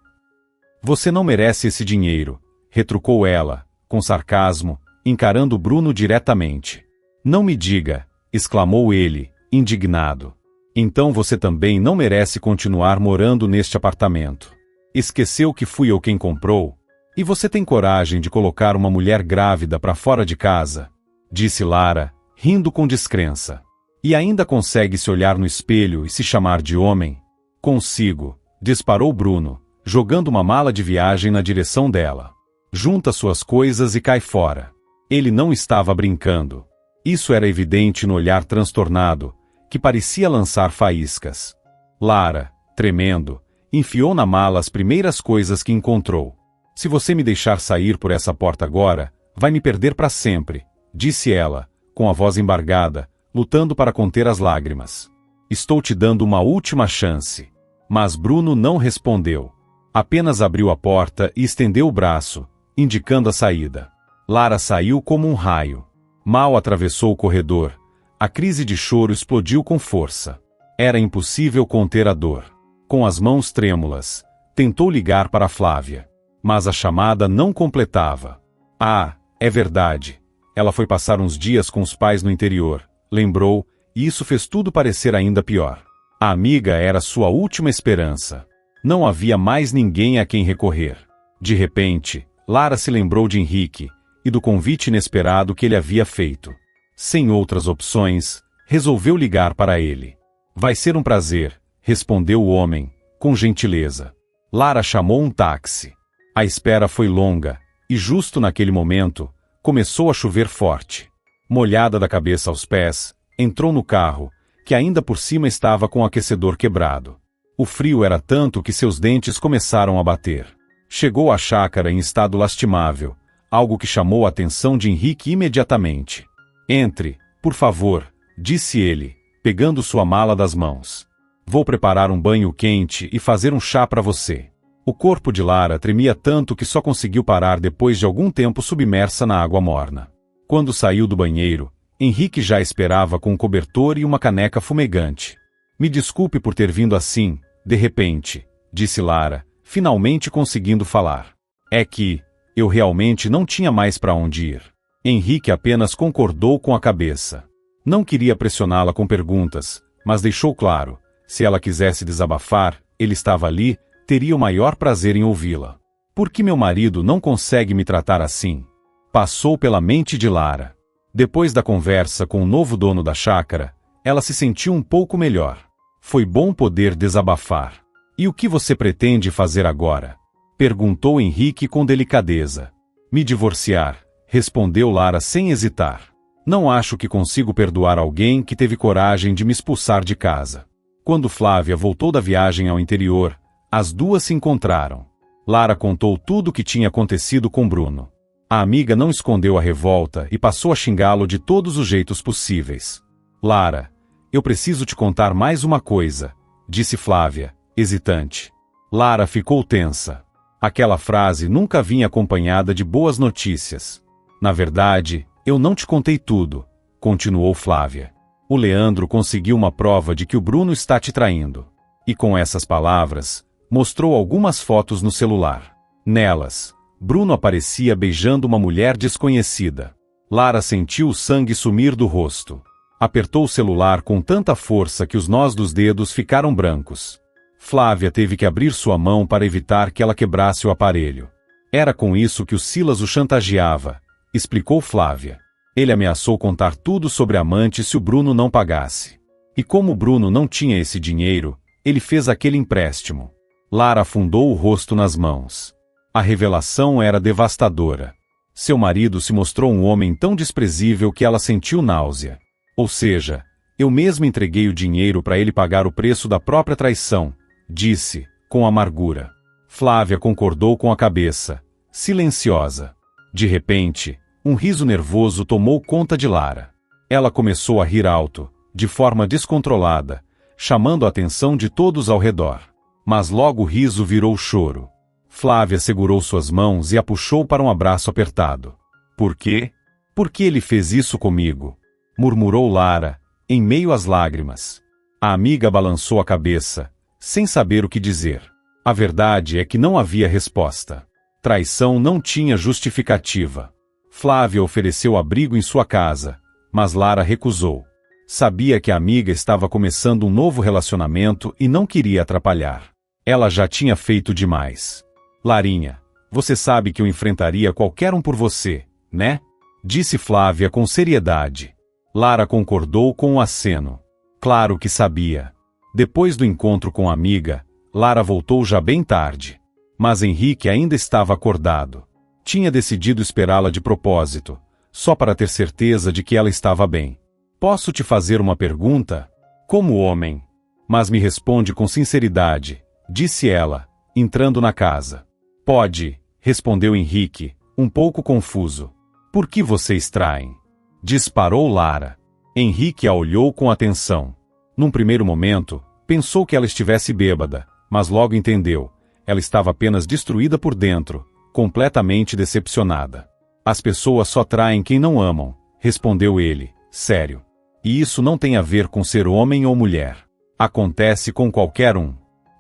Você não merece esse dinheiro, retrucou ela, com sarcasmo, encarando Bruno diretamente. Não me diga, exclamou ele, indignado. Então você também não merece continuar morando neste apartamento. Esqueceu que fui eu quem comprou? E você tem coragem de colocar uma mulher grávida para fora de casa? Disse Lara, rindo com descrença. E ainda consegue se olhar no espelho e se chamar de homem? Consigo, disparou Bruno, jogando uma mala de viagem na direção dela. Junta suas coisas e cai fora. Ele não estava brincando. Isso era evidente no olhar transtornado, que parecia lançar faíscas. Lara, tremendo, Enfiou na mala as primeiras coisas que encontrou. Se você me deixar sair por essa porta agora, vai me perder para sempre, disse ela, com a voz embargada, lutando para conter as lágrimas. Estou te dando uma última chance. Mas Bruno não respondeu. Apenas abriu a porta e estendeu o braço, indicando a saída. Lara saiu como um raio. Mal atravessou o corredor. A crise de choro explodiu com força. Era impossível conter a dor. Com as mãos trêmulas, tentou ligar para Flávia. Mas a chamada não completava. Ah, é verdade. Ela foi passar uns dias com os pais no interior, lembrou, e isso fez tudo parecer ainda pior. A amiga era sua última esperança. Não havia mais ninguém a quem recorrer. De repente, Lara se lembrou de Henrique e do convite inesperado que ele havia feito. Sem outras opções, resolveu ligar para ele. Vai ser um prazer, respondeu o homem, com gentileza. Lara chamou um táxi. A espera foi longa, e justo naquele momento, começou a chover forte. Molhada da cabeça aos pés, entrou no carro, que ainda por cima estava com o aquecedor quebrado. O frio era tanto que seus dentes começaram a bater. Chegou à chácara em estado lastimável, algo que chamou a atenção de Henrique imediatamente. Entre, por favor, disse ele, pegando sua mala das mãos. Vou preparar um banho quente e fazer um chá para você. O corpo de Lara tremia tanto que só conseguiu parar depois de algum tempo submersa na água morna. Quando saiu do banheiro, Henrique já esperava com um cobertor e uma caneca fumegante. Me desculpe por ter vindo assim, de repente, disse Lara, finalmente conseguindo falar. É que, eu realmente não tinha mais para onde ir. Henrique apenas concordou com a cabeça. Não queria pressioná-la com perguntas, mas deixou claro, se ela quisesse desabafar, ele estava ali, teria o maior prazer em ouvi-la. Por que meu marido não consegue me tratar assim? Passou pela mente de Lara. Depois da conversa com o novo dono da chácara, ela se sentiu um pouco melhor. Foi bom poder desabafar. E o que você pretende fazer agora? Perguntou Henrique com delicadeza. Me divorciar, respondeu Lara sem hesitar. Não acho que consigo perdoar alguém que teve coragem de me expulsar de casa. Quando Flávia voltou da viagem ao interior, as duas se encontraram. Lara contou tudo o que tinha acontecido com Bruno. A amiga não escondeu a revolta e passou a xingá-lo de todos os jeitos possíveis. Lara, eu preciso te contar mais uma coisa, disse Flávia, hesitante. Lara ficou tensa. Aquela frase nunca vinha acompanhada de boas notícias. Na verdade, eu não te contei tudo, continuou Flávia. O Leandro conseguiu uma prova de que o Bruno está te traindo. E com essas palavras, mostrou algumas fotos no celular. Nelas, Bruno aparecia beijando uma mulher desconhecida. Lara sentiu o sangue sumir do rosto. Apertou o celular com tanta força que os nós dos dedos ficaram brancos. Flávia teve que abrir sua mão para evitar que ela quebrasse o aparelho. Era com isso que o Silas o chantageava, explicou Flávia. Ele ameaçou contar tudo sobre a amante se o Bruno não pagasse. E como o Bruno não tinha esse dinheiro, ele fez aquele empréstimo. Lara afundou o rosto nas mãos. A revelação era devastadora. Seu marido se mostrou um homem tão desprezível que ela sentiu náusea. Ou seja, eu mesmo entreguei o dinheiro para ele pagar o preço da própria traição, disse, com amargura. Flávia concordou com a cabeça, silenciosa. De repente, um riso nervoso tomou conta de Lara. Ela começou a rir alto, de forma descontrolada, chamando a atenção de todos ao redor. Mas logo o riso virou choro. Flávia segurou suas mãos e a puxou para um abraço apertado. Por quê? Por que ele fez isso comigo? Murmurou Lara, em meio às lágrimas. A amiga balançou a cabeça, sem saber o que dizer. A verdade é que não havia resposta. Traição não tinha justificativa. Flávia ofereceu abrigo em sua casa, mas Lara recusou. Sabia que a amiga estava começando um novo relacionamento e não queria atrapalhar. Ela já tinha feito demais. Larinha, você sabe que eu enfrentaria qualquer um por você, né? Disse Flávia com seriedade. Lara concordou com o aceno. Claro que sabia. Depois do encontro com a amiga, Lara voltou já bem tarde. Mas Henrique ainda estava acordado. Tinha decidido esperá-la de propósito, só para ter certeza de que ela estava bem. Posso te fazer uma pergunta? Como homem. Mas me responde com sinceridade, disse ela, entrando na casa. Pode, respondeu Henrique, um pouco confuso. Por que vocês traem? Disparou Lara. Henrique a olhou com atenção. Num primeiro momento, pensou que ela estivesse bêbada, mas logo entendeu. Ela estava apenas destruída por dentro, completamente decepcionada. As pessoas só traem quem não amam, respondeu ele, sério. E isso não tem a ver com ser homem ou mulher. Acontece com qualquer um.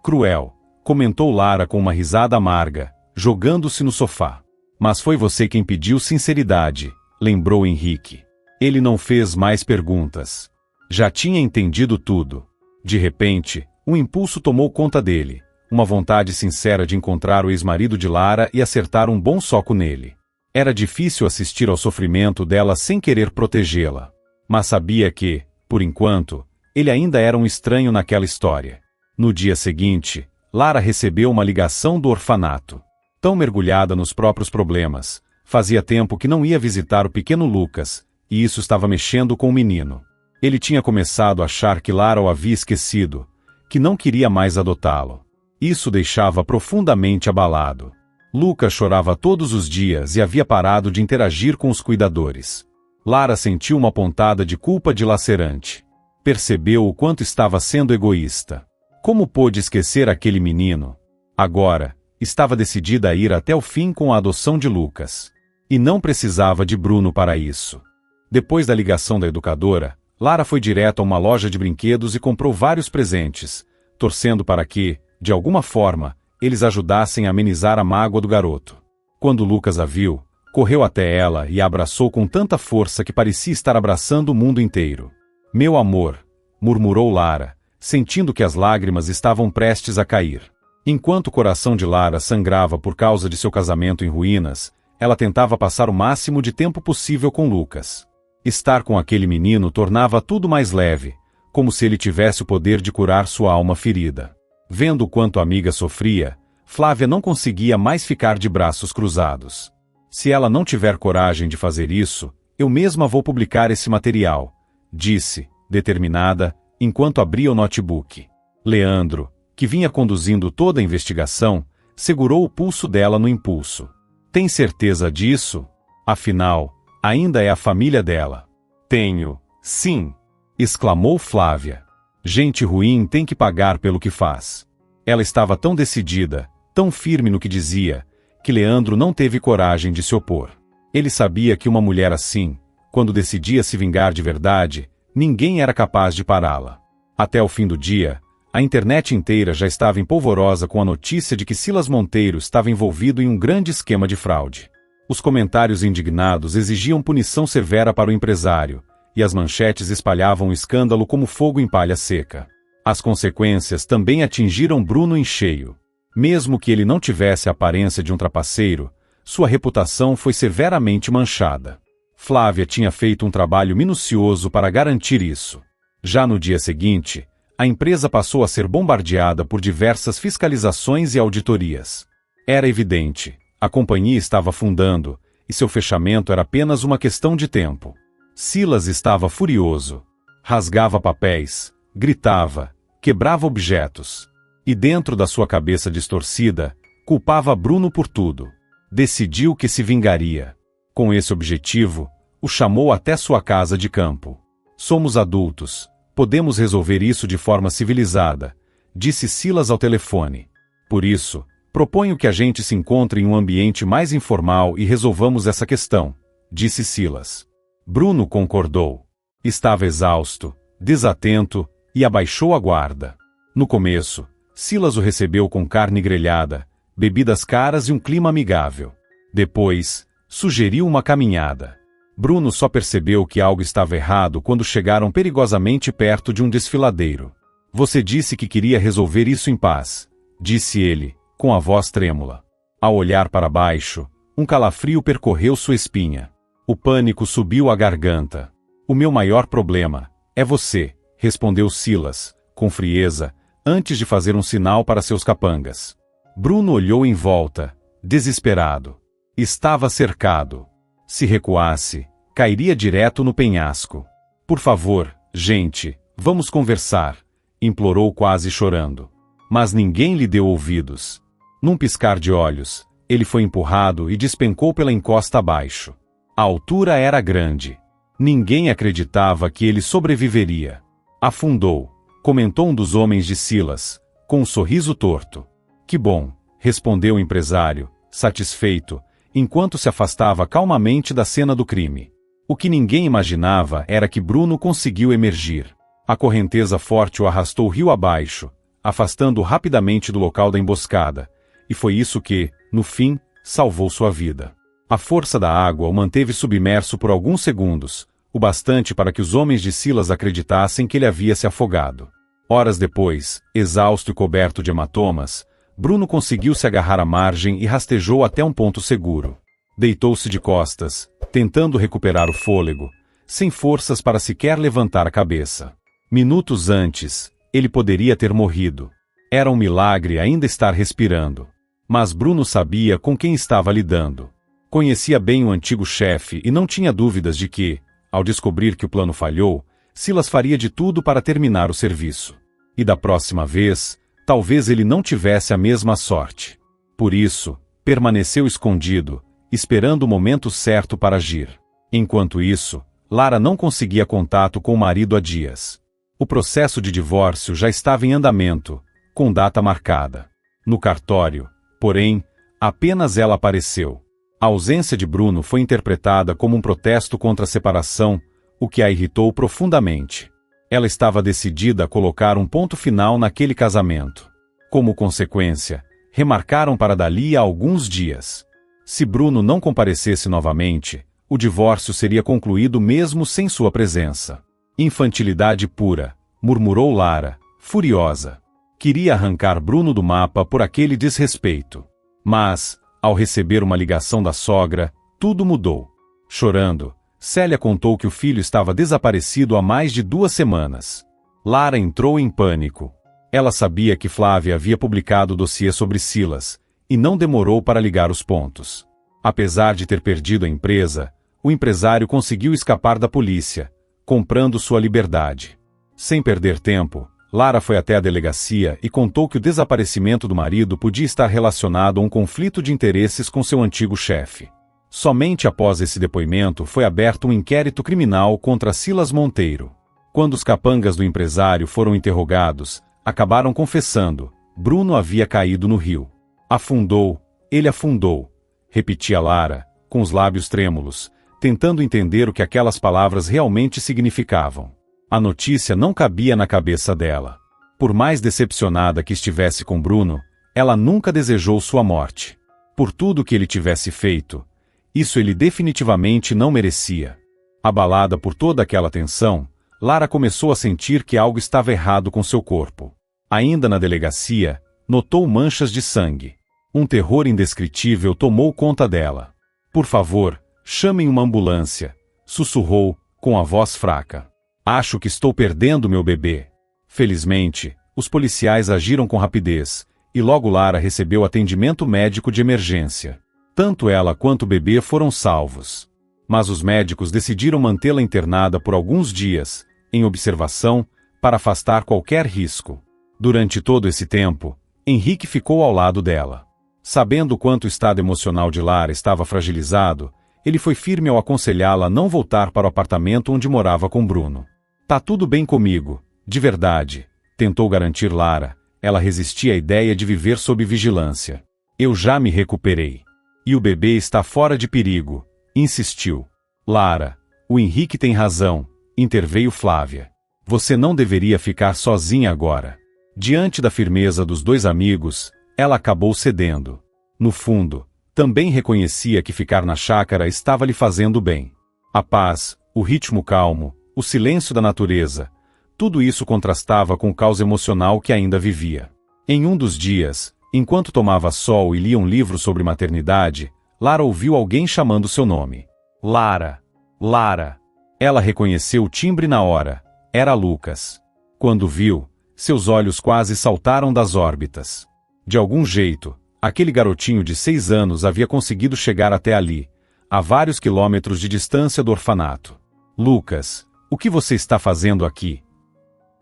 Cruel, comentou Lara com uma risada amarga, jogando-se no sofá. Mas foi você quem pediu sinceridade, lembrou Henrique. Ele não fez mais perguntas. Já tinha entendido tudo. De repente, um impulso tomou conta dele, uma vontade sincera de encontrar o ex-marido de Lara e acertar um bom soco nele. Era difícil assistir ao sofrimento dela sem querer protegê-la. Mas sabia que, por enquanto, ele ainda era um estranho naquela história. No dia seguinte, Lara recebeu uma ligação do orfanato. Tão mergulhada nos próprios problemas, fazia tempo que não ia visitar o pequeno Lucas, e isso estava mexendo com o menino. Ele tinha começado a achar que Lara o havia esquecido, que não queria mais adotá-lo. Isso deixava profundamente abalado. Lucas chorava todos os dias e havia parado de interagir com os cuidadores. Lara sentiu uma pontada de culpa dilacerante. Percebeu o quanto estava sendo egoísta. Como pôde esquecer aquele menino? Agora, estava decidida a ir até o fim com a adoção de Lucas. E não precisava de Bruno para isso. Depois da ligação da educadora, Lara foi direto a uma loja de brinquedos e comprou vários presentes, torcendo para que, de alguma forma, eles ajudassem a amenizar a mágoa do garoto. Quando Lucas a viu, correu até ela e a abraçou com tanta força que parecia estar abraçando o mundo inteiro. Meu amor, murmurou Lara, sentindo que as lágrimas estavam prestes a cair. Enquanto o coração de Lara sangrava por causa de seu casamento em ruínas, ela tentava passar o máximo de tempo possível com Lucas. Estar com aquele menino tornava tudo mais leve, como se ele tivesse o poder de curar sua alma ferida. Vendo o quanto a amiga sofria, Flávia não conseguia mais ficar de braços cruzados. Se ela não tiver coragem de fazer isso, eu mesma vou publicar esse material, disse, determinada, enquanto abria o notebook. Leandro, que vinha conduzindo toda a investigação, segurou o pulso dela no impulso. Tem certeza disso? Afinal, ainda é a família dela. Tenho, sim, exclamou Flávia. Gente ruim tem que pagar pelo que faz. Ela estava tão decidida, tão firme no que dizia, que Leandro não teve coragem de se opor. Ele sabia que uma mulher assim, quando decidia se vingar de verdade, ninguém era capaz de pará-la. Até o fim do dia, a internet inteira já estava em polvorosa com a notícia de que Silas Monteiro estava envolvido em um grande esquema de fraude. Os comentários indignados exigiam punição severa para o empresário, e as manchetes espalhavam o escândalo como fogo em palha seca. As consequências também atingiram Bruno em cheio. Mesmo que ele não tivesse a aparência de um trapaceiro, sua reputação foi severamente manchada. Flávia tinha feito um trabalho minucioso para garantir isso. Já no dia seguinte, a empresa passou a ser bombardeada por diversas fiscalizações e auditorias. Era evidente, a companhia estava afundando, e seu fechamento era apenas uma questão de tempo. Silas estava furioso. Rasgava papéis, gritava, quebrava objetos. E dentro da sua cabeça distorcida, culpava Bruno por tudo. Decidiu que se vingaria. Com esse objetivo, o chamou até sua casa de campo. Somos adultos, podemos resolver isso de forma civilizada, disse Silas ao telefone. Por isso, proponho que a gente se encontre em um ambiente mais informal e resolvamos essa questão, disse Silas. Bruno concordou. Estava exausto, desatento, e abaixou a guarda. No começo, Silas o recebeu com carne grelhada, bebidas caras e um clima amigável. Depois, sugeriu uma caminhada. Bruno só percebeu que algo estava errado quando chegaram perigosamente perto de um desfiladeiro. Você disse que queria resolver isso em paz, disse ele, com a voz trêmula. Ao olhar para baixo, um calafrio percorreu sua espinha. O pânico subiu à garganta. O meu maior problema é você, respondeu Silas, com frieza, antes de fazer um sinal para seus capangas. Bruno olhou em volta, desesperado. Estava cercado. Se recuasse, cairia direto no penhasco. Por favor, gente, vamos conversar, implorou quase chorando. Mas ninguém lhe deu ouvidos. Num piscar de olhos, ele foi empurrado e despencou pela encosta abaixo. A altura era grande. Ninguém acreditava que ele sobreviveria. Afundou, comentou um dos homens de Silas, com um sorriso torto. Que bom, respondeu o empresário, satisfeito, enquanto se afastava calmamente da cena do crime. O que ninguém imaginava era que Bruno conseguiu emergir. A correnteza forte o arrastou rio abaixo, afastando-o rapidamente do local da emboscada, e foi isso que, no fim, salvou sua vida. A força da água o manteve submerso por alguns segundos, o bastante para que os homens de Silas acreditassem que ele havia se afogado. Horas depois, exausto e coberto de hematomas, Bruno conseguiu se agarrar à margem e rastejou até um ponto seguro. Deitou-se de costas, tentando recuperar o fôlego, sem forças para sequer levantar a cabeça. Minutos antes, ele poderia ter morrido. Era um milagre ainda estar respirando. Mas Bruno sabia com quem estava lidando. Conhecia bem o antigo chefe e não tinha dúvidas de que, ao descobrir que o plano falhou, Silas faria de tudo para terminar o serviço. E da próxima vez, talvez ele não tivesse a mesma sorte. Por isso, permaneceu escondido, esperando o momento certo para agir. Enquanto isso, Lara não conseguia contato com o marido há dias. O processo de divórcio já estava em andamento, com data marcada. No cartório, porém, apenas ela apareceu. A ausência de Bruno foi interpretada como um protesto contra a separação, o que a irritou profundamente. Ela estava decidida a colocar um ponto final naquele casamento. Como consequência, remarcaram para dali a alguns dias. Se Bruno não comparecesse novamente, o divórcio seria concluído mesmo sem sua presença. Infantilidade pura, murmurou Lara, furiosa. Queria arrancar Bruno do mapa por aquele desrespeito. Mas, ao receber uma ligação da sogra, tudo mudou. Chorando, Célia contou que o filho estava desaparecido há mais de 2 semanas. Lara entrou em pânico. Ela sabia que Flávia havia publicado o dossiê sobre Silas, e não demorou para ligar os pontos. Apesar de ter perdido a empresa, o empresário conseguiu escapar da polícia, comprando sua liberdade. Sem perder tempo, Lara foi até a delegacia e contou que o desaparecimento do marido podia estar relacionado a um conflito de interesses com seu antigo chefe. Somente após esse depoimento foi aberto um inquérito criminal contra Silas Monteiro. Quando os capangas do empresário foram interrogados, acabaram confessando: Bruno havia caído no rio. Afundou, ele afundou, repetia Lara, com os lábios trêmulos, tentando entender o que aquelas palavras realmente significavam. A notícia não cabia na cabeça dela. Por mais decepcionada que estivesse com Bruno, ela nunca desejou sua morte. Por tudo que ele tivesse feito, isso ele definitivamente não merecia. Abalada por toda aquela tensão, Lara começou a sentir que algo estava errado com seu corpo. Ainda na delegacia, notou manchas de sangue. Um terror indescritível tomou conta dela. Por favor, chamem uma ambulância, sussurrou, com a voz fraca. Acho que estou perdendo meu bebê. Felizmente, os policiais agiram com rapidez, e logo Lara recebeu atendimento médico de emergência. Tanto ela quanto o bebê foram salvos. Mas os médicos decidiram mantê-la internada por alguns dias, em observação, para afastar qualquer risco. Durante todo esse tempo, Henrique ficou ao lado dela. Sabendo quanto o estado emocional de Lara estava fragilizado, ele foi firme ao aconselhá-la a não voltar para o apartamento onde morava com Bruno. Tá tudo bem comigo, de verdade, tentou garantir Lara. Ela resistia à ideia de viver sob vigilância. Eu já me recuperei. E o bebê está fora de perigo, insistiu. Lara, o Henrique tem razão, interveio Flávia. Você não deveria ficar sozinha agora. Diante da firmeza dos 2 amigos, ela acabou cedendo. No fundo, também reconhecia que ficar na chácara estava lhe fazendo bem. A paz, o ritmo calmo, o silêncio da natureza, tudo isso contrastava com o caos emocional que ainda vivia. Em um dos dias, enquanto tomava sol e lia um livro sobre maternidade, Lara ouviu alguém chamando seu nome. Lara! Lara! Ela reconheceu o timbre na hora. Era Lucas. Quando viu, seus olhos quase saltaram das órbitas. De algum jeito, aquele garotinho de 6 anos havia conseguido chegar até ali, a vários quilômetros de distância do orfanato. Lucas, o que você está fazendo aqui?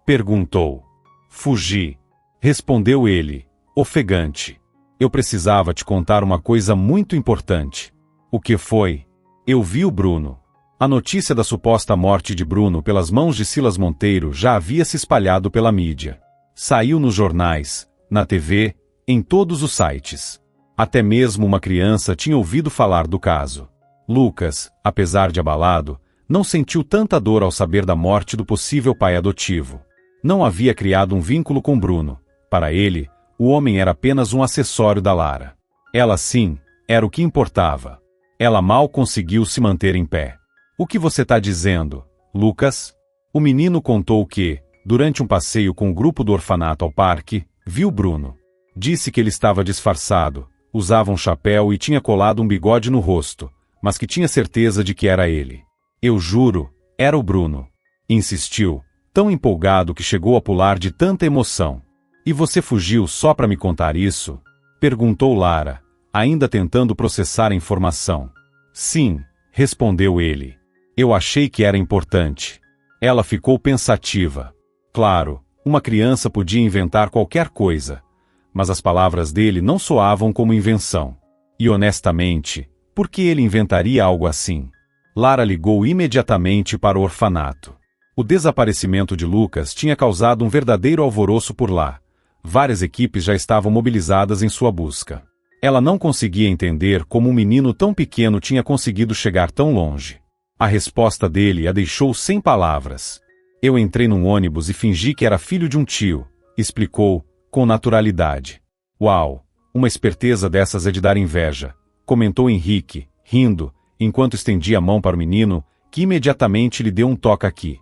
Perguntou. Fugi. Respondeu ele, ofegante. Eu precisava te contar uma coisa muito importante. O que foi? Eu vi o Bruno. A notícia da suposta morte de Bruno pelas mãos de Silas Monteiro já havia se espalhado pela mídia. Saiu nos jornais, na TV, em todos os sites. Até mesmo uma criança tinha ouvido falar do caso. Lucas, apesar de abalado, não sentiu tanta dor ao saber da morte do possível pai adotivo. Não havia criado um vínculo com Bruno. Para ele, o homem era apenas um acessório da Lara. Ela sim, era o que importava. Ela mal conseguiu se manter em pé. O que você está dizendo, Lucas? O menino contou que, durante um passeio com o grupo do orfanato ao parque, viu Bruno. Disse que ele estava disfarçado, usava um chapéu e tinha colado um bigode no rosto, mas que tinha certeza de que era ele. Eu juro, era o Bruno. Insistiu, tão empolgado que chegou a pular de tanta emoção. E você fugiu só para me contar isso? Perguntou Lara, ainda tentando processar a informação. Sim, respondeu ele. Eu achei que era importante. Ela ficou pensativa. Claro, uma criança podia inventar qualquer coisa, mas as palavras dele não soavam como invenção. E honestamente, por que ele inventaria algo assim? Lara ligou imediatamente para o orfanato. O desaparecimento de Lucas tinha causado um verdadeiro alvoroço por lá. Várias equipes já estavam mobilizadas em sua busca. Ela não conseguia entender como um menino tão pequeno tinha conseguido chegar tão longe. A resposta dele a deixou sem palavras. Eu entrei num ônibus e fingi que era filho de um tio, explicou, com naturalidade. Uau, uma esperteza dessas é de dar inveja, comentou Henrique, rindo, enquanto estendia a mão para o menino, que imediatamente lhe deu um toque aqui.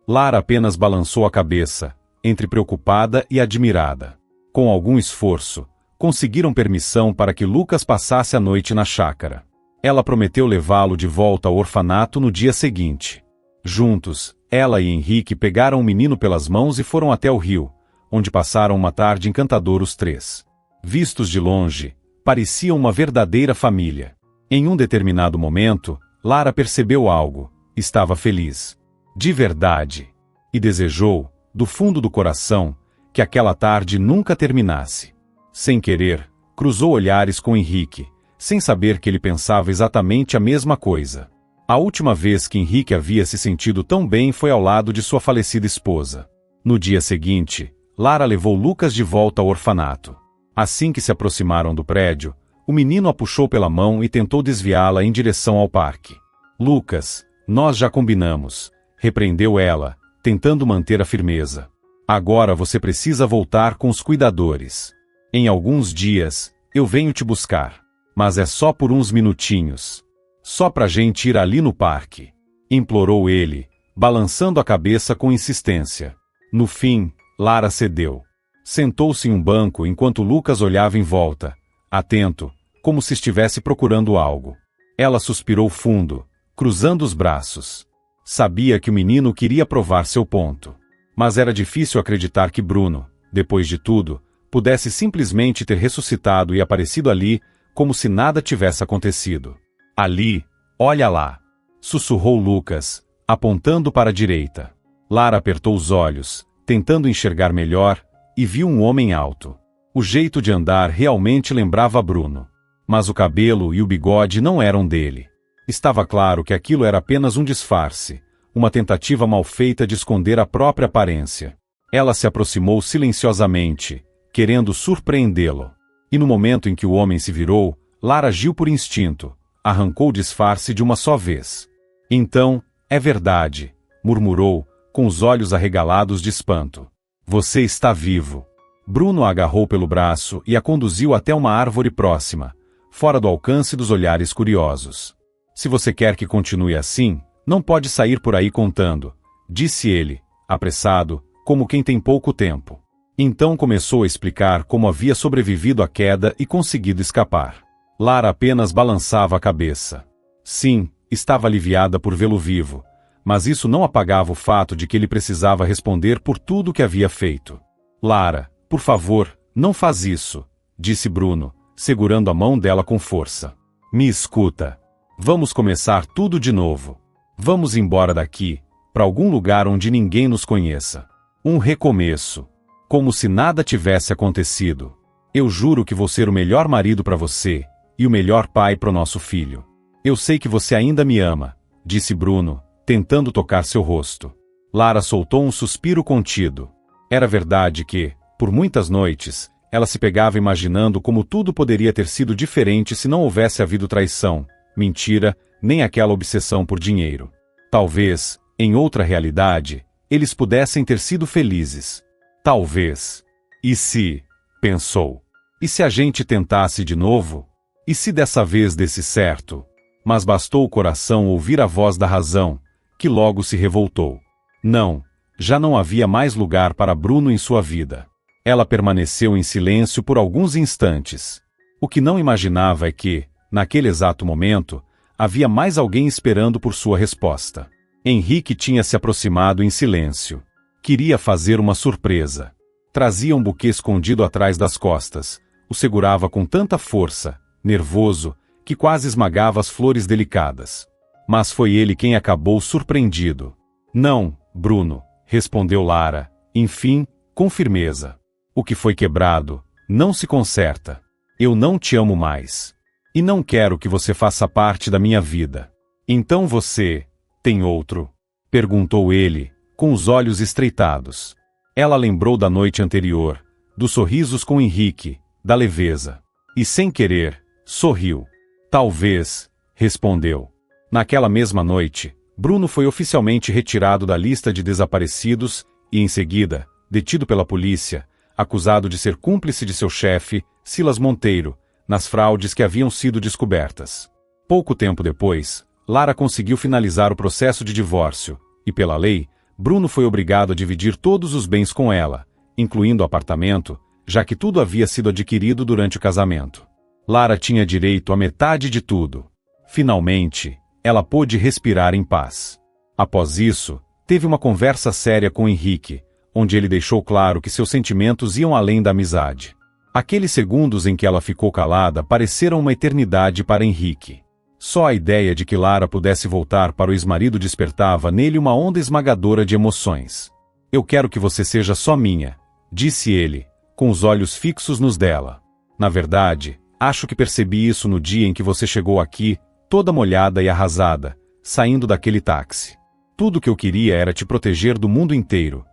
Lara apenas balançou a cabeça, entre preocupada e admirada. Com algum esforço, conseguiram permissão para que Lucas passasse a noite na chácara. Ela prometeu levá-lo de volta ao orfanato no dia seguinte. Juntos, ela e Henrique pegaram o menino pelas mãos e foram até o rio, onde passaram uma tarde encantadora os três. Vistos de longe, pareciam uma verdadeira família. Em um determinado momento, Lara percebeu algo. Estava feliz. De verdade. E desejou, do fundo do coração, que aquela tarde nunca terminasse. Sem querer, cruzou olhares com Henrique, sem saber que ele pensava exatamente a mesma coisa. A última vez que Henrique havia se sentido tão bem foi ao lado de sua falecida esposa. No dia seguinte, Lara levou Lucas de volta ao orfanato. Assim que se aproximaram do prédio, o menino a puxou pela mão e tentou desviá-la em direção ao parque. Lucas, nós já combinamos, repreendeu ela, tentando manter a firmeza. Agora você precisa voltar com os cuidadores. Em alguns dias, eu venho te buscar. Mas é só por uns minutinhos. Só pra gente ir ali no parque. Implorou ele, balançando a cabeça com insistência. No fim, Lara cedeu. Sentou-se em um banco enquanto Lucas olhava em volta, atento, como se estivesse procurando algo. Ela suspirou fundo, cruzando os braços. Sabia que o menino queria provar seu ponto. Mas era difícil acreditar que Bruno, depois de tudo, pudesse simplesmente ter ressuscitado e aparecido ali, como se nada tivesse acontecido. Ali, olha lá, sussurrou Lucas, apontando para a direita. Lara apertou os olhos, tentando enxergar melhor, e viu um homem alto. O jeito de andar realmente lembrava Bruno. Mas o cabelo e o bigode não eram dele. Estava claro que aquilo era apenas um disfarce, uma tentativa mal feita de esconder a própria aparência. Ela se aproximou silenciosamente, querendo surpreendê-lo. E no momento em que o homem se virou, Lara agiu por instinto, arrancou o disfarce de uma só vez. Então, é verdade, murmurou, com os olhos arregalados de espanto. Você está vivo. Bruno a agarrou pelo braço e a conduziu até uma árvore próxima, fora do alcance dos olhares curiosos. Se você quer que continue assim, não pode sair por aí contando, disse ele, apressado, como quem tem pouco tempo. Então começou a explicar como havia sobrevivido à queda e conseguido escapar. Lara apenas balançava a cabeça. Sim, estava aliviada por vê-lo vivo, mas isso não apagava o fato de que ele precisava responder por tudo o que havia feito. Lara, por favor, não faz isso, disse Bruno, segurando a mão dela com força. Me escuta. Vamos começar tudo de novo. Vamos embora daqui, para algum lugar onde ninguém nos conheça. Um recomeço. como se nada tivesse acontecido. Eu juro que vou ser o melhor marido para você, e o melhor pai para o nosso filho. Eu sei que você ainda me ama, disse Bruno, tentando tocar seu rosto. Lara soltou um suspiro contido. Era verdade que, por muitas noites, ela se pegava imaginando como tudo poderia ter sido diferente se não houvesse havido traição, mentira, nem aquela obsessão por dinheiro. Talvez, em outra realidade, eles pudessem ter sido felizes. Talvez. E se, pensou, e se a gente tentasse de novo? E se dessa vez desse certo? Mas bastou o coração ouvir a voz da razão, que logo se revoltou. Não, já não havia mais lugar para Bruno em sua vida. Ela permaneceu em silêncio por alguns instantes. O que não imaginava é que, naquele exato momento, havia mais alguém esperando por sua resposta. Henrique tinha se aproximado em silêncio. Queria fazer uma surpresa. Trazia um buquê escondido atrás das costas. O segurava com tanta força, nervoso, que quase esmagava as flores delicadas. Mas foi ele quem acabou surpreendido. Não, Bruno, respondeu Lara, enfim, com firmeza. O que foi quebrado, não se conserta. Eu não te amo mais. E não quero que você faça parte da minha vida. Então você, tem outro? Perguntou ele, com os olhos estreitados. Ela lembrou da noite anterior, dos sorrisos com Henrique, da leveza. E sem querer, sorriu. Talvez, respondeu. Naquela mesma noite, Bruno foi oficialmente retirado da lista de desaparecidos e, em seguida, detido pela polícia, acusado de ser cúmplice de seu chefe, Silas Monteiro, nas fraudes que haviam sido descobertas. Pouco tempo depois, Lara conseguiu finalizar o processo de divórcio, e pela lei, Bruno foi obrigado a dividir todos os bens com ela, incluindo o apartamento, já que tudo havia sido adquirido durante o casamento. Lara tinha direito a metade de tudo. Finalmente, ela pôde respirar em paz. Após isso, teve uma conversa séria com Henrique, onde ele deixou claro que seus sentimentos iam além da amizade. Aqueles segundos em que ela ficou calada pareceram uma eternidade para Henrique. Só a ideia de que Lara pudesse voltar para o ex-marido despertava nele uma onda esmagadora de emoções. Eu quero que você seja só minha, disse ele, com os olhos fixos nos dela. Na verdade, acho que percebi isso no dia em que você chegou aqui, toda molhada e arrasada, saindo daquele táxi. Tudo que eu queria era te proteger do mundo inteiro.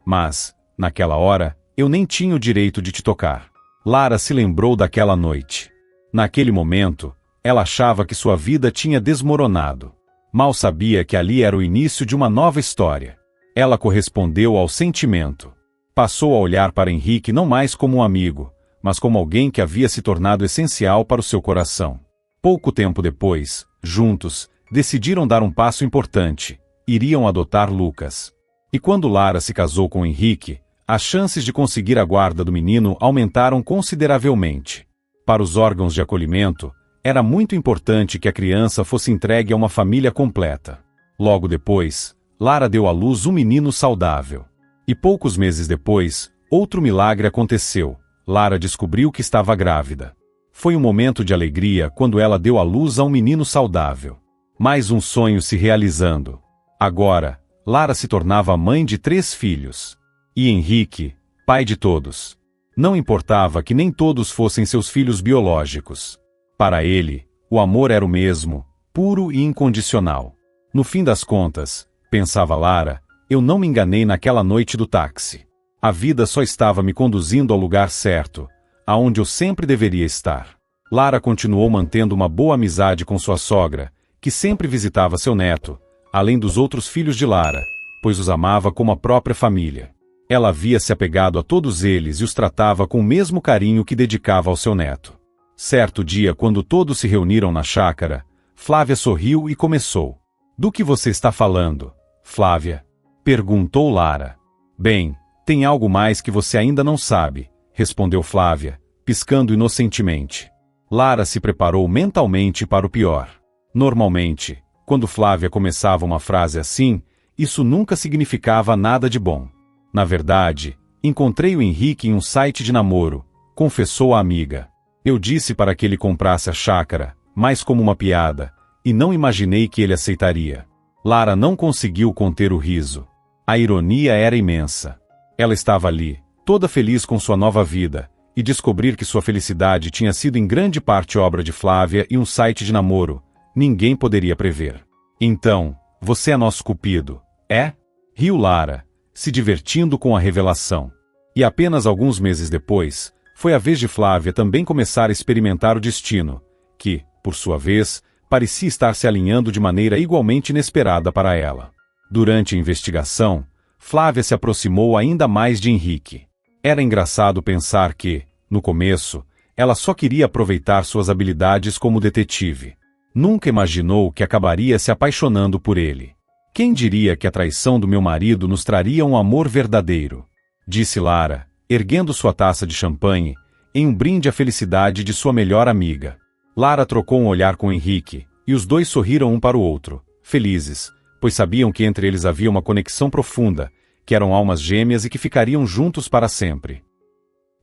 Mas, naquela hora, eu nem tinha o direito de te tocar. Lara se lembrou daquela noite. Naquele momento, ela achava que sua vida tinha desmoronado. Mal sabia que ali era o início de uma nova história. Ela correspondeu ao sentimento. Passou a olhar para Henrique não mais como um amigo, mas como alguém que havia se tornado essencial para o seu coração. Pouco tempo depois, juntos, decidiram dar um passo importante. Iriam adotar Lucas. E quando Lara se casou com Henrique, as chances de conseguir a guarda do menino aumentaram consideravelmente. Para os órgãos de acolhimento, era muito importante que a criança fosse entregue a uma família completa. Logo depois, Lara deu à luz um menino saudável. E poucos meses depois, outro milagre aconteceu. Lara descobriu que estava grávida. Foi um momento de alegria quando ela deu à luz a um menino saudável. Mais um sonho se realizando. Agora, Lara se tornava mãe de 3 filhos. E Henrique, pai de todos. Não importava que nem todos fossem seus filhos biológicos. Para ele, o amor era o mesmo, puro e incondicional. No fim das contas, pensava Lara, eu não me enganei naquela noite do táxi. A vida só estava me conduzindo ao lugar certo, aonde eu sempre deveria estar. Lara continuou mantendo uma boa amizade com sua sogra, que sempre visitava seu neto, além dos outros filhos de Lara, pois os amava como a própria família. Ela havia se apegado a todos eles e os tratava com o mesmo carinho que dedicava ao seu neto. Certo dia, quando todos se reuniram na chácara, Flávia sorriu e começou. Do que você está falando, Flávia? Perguntou Lara. Bem, tem algo mais que você ainda não sabe, respondeu Flávia, piscando inocentemente. Lara se preparou mentalmente para o pior. Normalmente, quando Flávia começava uma frase assim, isso nunca significava nada de bom. Na verdade, encontrei o Henrique em um site de namoro, confessou a amiga. Eu disse para que ele comprasse a chácara, mais como uma piada, e não imaginei que ele aceitaria. Lara não conseguiu conter o riso. A ironia era imensa. Ela estava ali, toda feliz com sua nova vida, e descobrir que sua felicidade tinha sido em grande parte obra de Flávia e um site de namoro, ninguém poderia prever. Então, você é nosso cupido, é? Riu Lara, se divertindo com a revelação. E apenas alguns meses depois, foi a vez de Flávia também começar a experimentar o destino, que, por sua vez, parecia estar se alinhando de maneira igualmente inesperada para ela. Durante a investigação, Flávia se aproximou ainda mais de Henrique. Era engraçado pensar que, no começo, ela só queria aproveitar suas habilidades como detetive. Nunca imaginou que acabaria se apaixonando por ele. Quem diria que a traição do meu marido nos traria um amor verdadeiro? Disse Lara, erguendo sua taça de champanhe, em um brinde à felicidade de sua melhor amiga. Lara trocou um olhar com Henrique, e os dois sorriram um para o outro, felizes, pois sabiam que entre eles havia uma conexão profunda, que eram almas gêmeas e que ficariam juntos para sempre.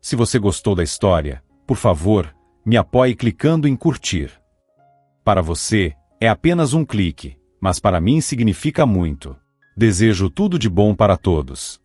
Se você gostou da história, por favor, me apoie clicando em curtir. Para você, é apenas um clique, mas para mim significa muito. Desejo tudo de bom para todos.